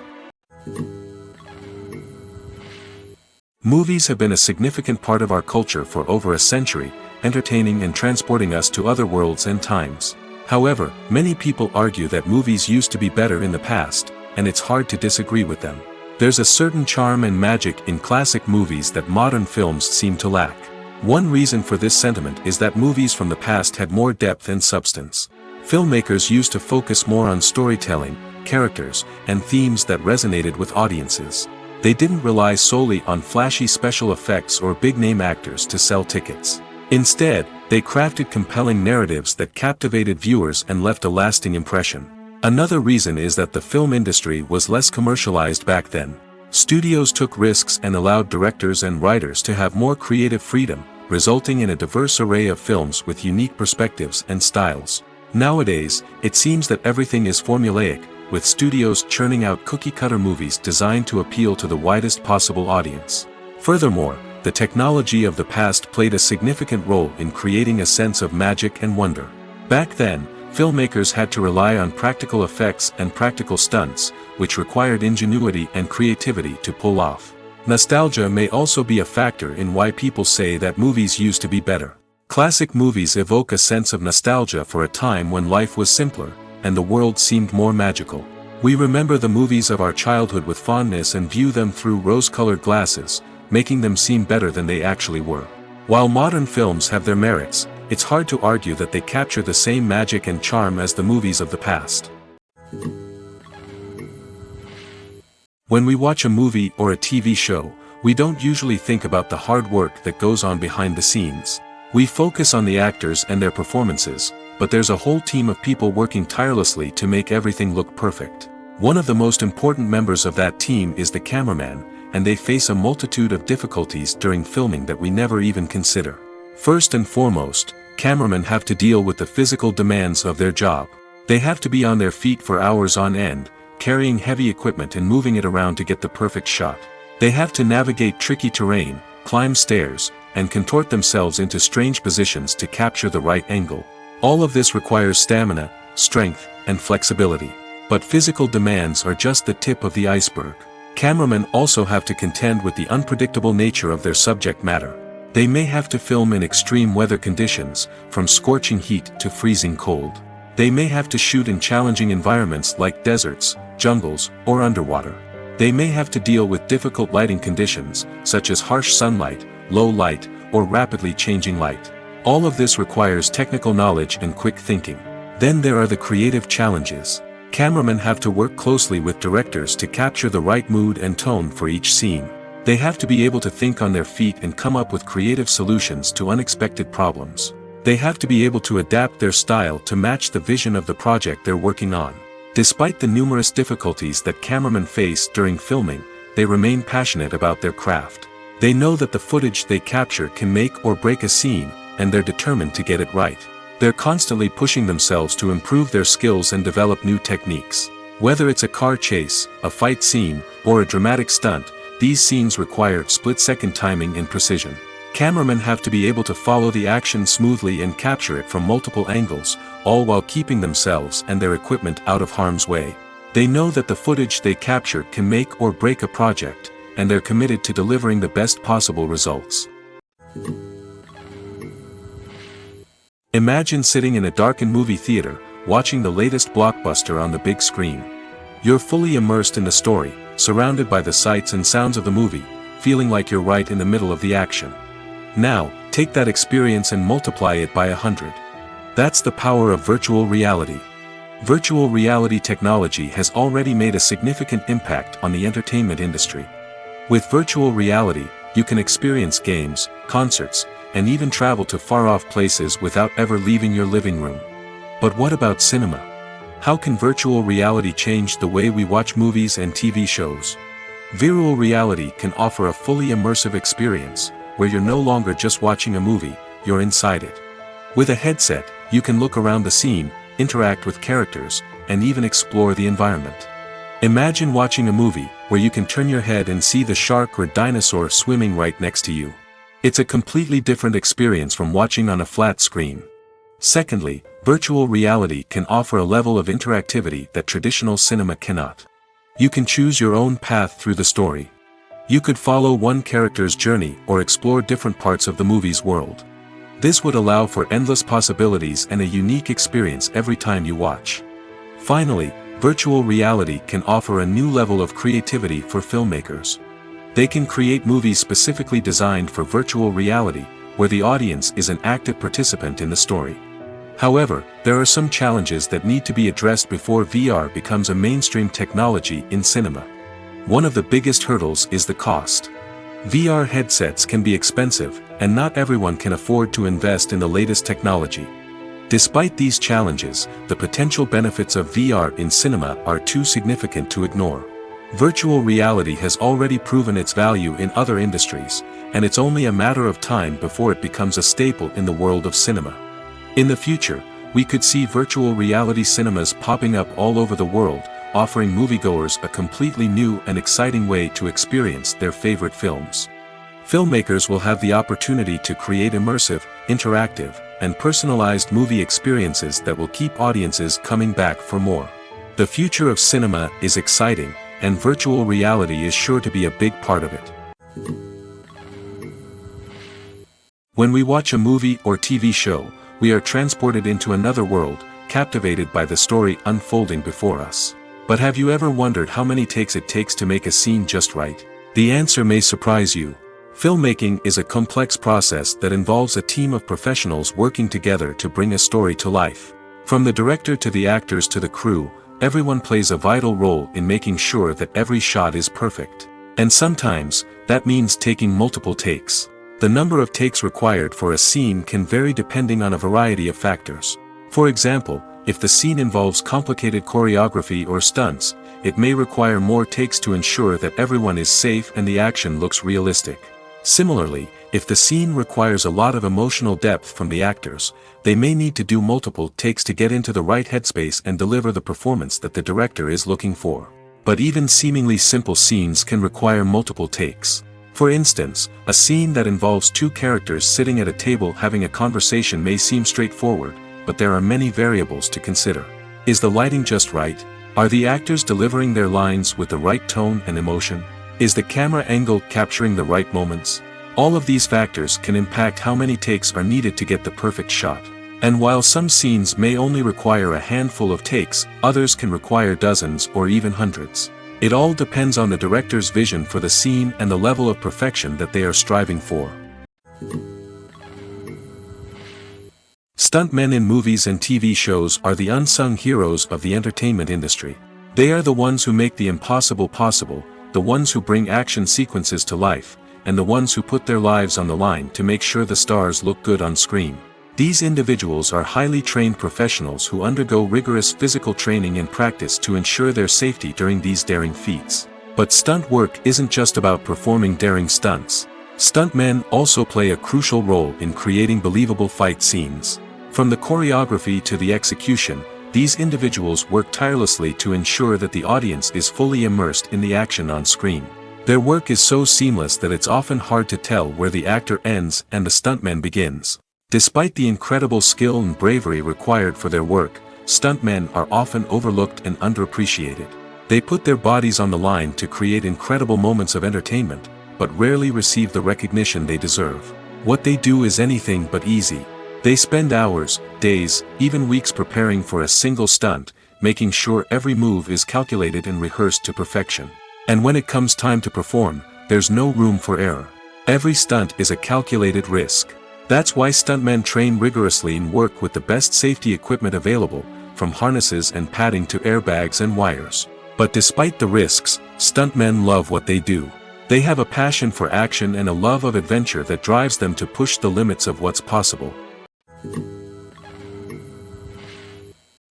Movies have been a significant part of our culture for over a century, entertaining and transporting us to other worlds and times. However, many people argue that movies used to be better in the past, and it's hard to disagree with them. There's a certain charm and magic in classic movies that modern films seem to lack. One reason for this sentiment is that movies from the past had more depth and substance. Filmmakers used to focus more on storytelling, characters, and themes that resonated with audiences. They didn't rely solely on flashy special effects or big-name actors to sell tickets. Instead, they crafted compelling narratives that captivated viewers and left a lasting impression. Another reason is that the film industry was less commercialized back then. Studios took risks and allowed directors and writers to have more creative freedom, resulting in a diverse array of films with unique perspectives and styles. Nowadays, it seems that everything is formulaic, with studios churning out cookie-cutter movies designed to appeal to the widest possible audience. Furthermore, the technology of the past played a significant role in creating a sense of magic and wonder. Back then, filmmakers had to rely on practical effects and practical stunts, which required ingenuity and creativity to pull off. Nostalgia may also be a factor in why people say that movies used to be better. Classic movies evoke a sense of nostalgia for a time when life was simpler, and the world seemed more magical. We remember the movies of our childhood with fondness and view them through rose-colored glasses, making them seem better than they actually were. While modern films have their merits, it's hard to argue that they capture the same magic and charm as the movies of the past. When we watch a movie or a TV show, we don't usually think about the hard work that goes on behind the scenes. We focus on the actors and their performances, but there's a whole team of people working tirelessly to make everything look perfect. One of the most important members of that team is the cameraman, and they face a multitude of difficulties during filming that we never even consider. First and foremost, cameramen have to deal with the physical demands of their job. They have to be on their feet for hours on end, carrying heavy equipment and moving it around to get the perfect shot. They have to navigate tricky terrain, climb stairs, and contort themselves into strange positions to capture the right angle. All of this requires stamina, strength, and flexibility. But physical demands are just the tip of the iceberg. Cameramen also have to contend with the unpredictable nature of their subject matter. They may have to film in extreme weather conditions, from scorching heat to freezing cold. They may have to shoot in challenging environments like deserts, jungles, or underwater. They may have to deal with difficult lighting conditions, such as harsh sunlight, low light, or rapidly changing light. All of this requires technical knowledge and quick thinking. Then there are the creative challenges. Cameramen have to work closely with directors to capture the right mood and tone for each scene. They have to be able to think on their feet and come up with creative solutions to unexpected problems. They have to be able to adapt their style to match the vision of the project they're working on. Despite the numerous difficulties that cameramen face during filming, they remain passionate about their craft. They know that the footage they capture can make or break a scene, and they're determined to get it right. They're constantly pushing themselves to improve their skills and develop new techniques. Whether it's a car chase, a fight scene, or a dramatic stunt, these scenes require split-second timing and precision. Cameramen have to be able to follow the action smoothly and capture it from multiple angles, all while keeping themselves and their equipment out of harm's way. They know that the footage they capture can make or break a project, and they're committed to delivering the best possible results. Imagine sitting in a darkened movie theater, watching the latest blockbuster on the big screen. You're fully immersed in the story, surrounded by the sights and sounds of the movie, feeling like you're right in the middle of the action. Now, take that experience and multiply it by 100. That's the power of virtual reality. Virtual reality technology has already made a significant impact on the entertainment industry. With virtual reality, you can experience games, concerts, and even travel to far-off places without ever leaving your living room. But what about cinema? How can virtual reality change the way we watch movies and TV shows? Virtual reality can offer a fully immersive experience, where you're no longer just watching a movie, you're inside it. With a headset, you can look around the scene, interact with characters, and even explore the environment. Imagine watching a movie, where you can turn your head and see the shark or dinosaur swimming right next to you. It's a completely different experience from watching on a flat screen. Secondly, virtual reality can offer a level of interactivity that traditional cinema cannot. You can choose your own path through the story. You could follow one character's journey or explore different parts of the movie's world. This would allow for endless possibilities and a unique experience every time you watch. Finally, virtual reality can offer a new level of creativity for filmmakers. They can create movies specifically designed for virtual reality, where the audience is an active participant in the story. However, there are some challenges that need to be addressed before VR becomes a mainstream technology in cinema. One of the biggest hurdles is the cost. VR headsets can be expensive, and not everyone can afford to invest in the latest technology. Despite these challenges, the potential benefits of VR in cinema are too significant to ignore. Virtual reality has already proven its value in other industries, and it's only a matter of time before it becomes a staple in the world of cinema. In the future, we could see virtual reality cinemas popping up all over the world, offering moviegoers a completely new and exciting way to experience their favorite films. Filmmakers will have the opportunity to create immersive, interactive, and personalized movie experiences that will keep audiences coming back for more. The future of cinema is exciting, and virtual reality is sure to be a big part of it. When we watch a movie or TV show, we are transported into another world, captivated by the story unfolding before us. But have you ever wondered how many takes it takes to make a scene just right? The answer may surprise you. Filmmaking is a complex process that involves a team of professionals working together to bring a story to life. From the director to the actors to the crew, everyone plays a vital role in making sure that every shot is perfect. And sometimes, that means taking multiple takes. The number of takes required for a scene can vary depending on a variety of factors. For example, if the scene involves complicated choreography or stunts, it may require more takes to ensure that everyone is safe and the action looks realistic. Similarly, if the scene requires a lot of emotional depth from the actors, they may need to do multiple takes to get into the right headspace and deliver the performance that the director is looking for. But even seemingly simple scenes can require multiple takes. For instance, a scene that involves two characters sitting at a table having a conversation may seem straightforward, but there are many variables to consider. Is the lighting just right? Are the actors delivering their lines with the right tone and emotion? Is the camera angle capturing the right moments? All of these factors can impact how many takes are needed to get the perfect shot. And while some scenes may only require a handful of takes, others can require dozens or even hundreds. It all depends on the director's vision for the scene and the level of perfection that they are striving for. Stuntmen in movies and TV shows are the unsung heroes of the entertainment industry. They are the ones who make the impossible possible, the ones who bring action sequences to life, and the ones who put their lives on the line to make sure the stars look good on screen. These individuals are highly trained professionals who undergo rigorous physical training and practice to ensure their safety during these daring feats. But stunt work isn't just about performing daring stunts. Stuntmen also play a crucial role in creating believable fight scenes. From the choreography to the execution, these individuals work tirelessly to ensure that the audience is fully immersed in the action on screen. Their work is so seamless that it's often hard to tell where the actor ends and the stuntman begins. Despite the incredible skill and bravery required for their work, stuntmen are often overlooked and underappreciated. They put their bodies on the line to create incredible moments of entertainment, but rarely receive the recognition they deserve. What they do is anything but easy. They spend hours, days, even weeks preparing for a single stunt, making sure every move is calculated and rehearsed to perfection. And when it comes time to perform, there's no room for error. Every stunt is a calculated risk. That's why stuntmen train rigorously and work with the best safety equipment available, from harnesses and padding to airbags and wires. But despite the risks, stuntmen love what they do. They have a passion for action and a love of adventure that drives them to push the limits of what's possible.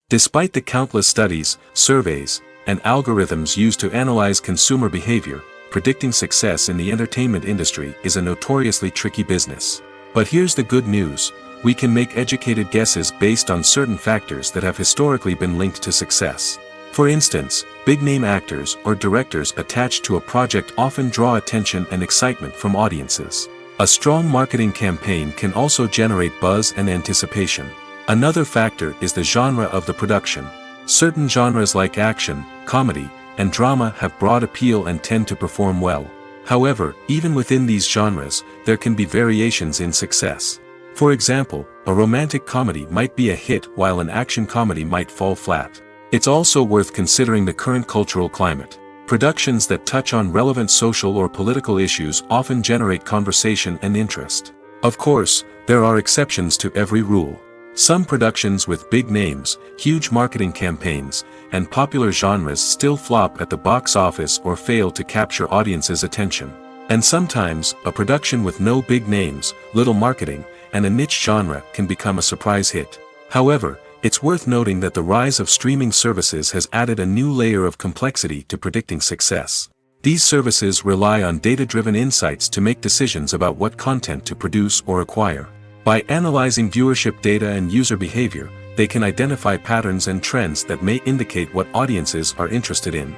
Despite the countless studies, surveys, and algorithms used to analyze consumer behavior, predicting success in the entertainment industry is a notoriously tricky business. But here's the good news: we can make educated guesses based on certain factors that have historically been linked to success. For instance, big-name actors or directors attached to a project often draw attention and excitement from audiences. A strong marketing campaign can also generate buzz and anticipation. Another factor is the genre of the production. Certain genres like action, comedy, and drama have broad appeal and tend to perform well. However, even within these genres, there can be variations in success. For example, a romantic comedy might be a hit while an action comedy might fall flat. It's also worth considering the current cultural climate. Productions that touch on relevant social or political issues often generate conversation and interest. Of course, there are exceptions to every rule. Some productions with big names, huge marketing campaigns, and popular genres still flop at the box office or fail to capture audiences' attention. And sometimes, a production with no big names, little marketing, and a niche genre can become a surprise hit. However, it's worth noting that the rise of streaming services has added a new layer of complexity to predicting success. These services rely on data-driven insights to make decisions about what content to produce or acquire. By analyzing viewership data and user behavior, they can identify patterns and trends that may indicate what audiences are interested in.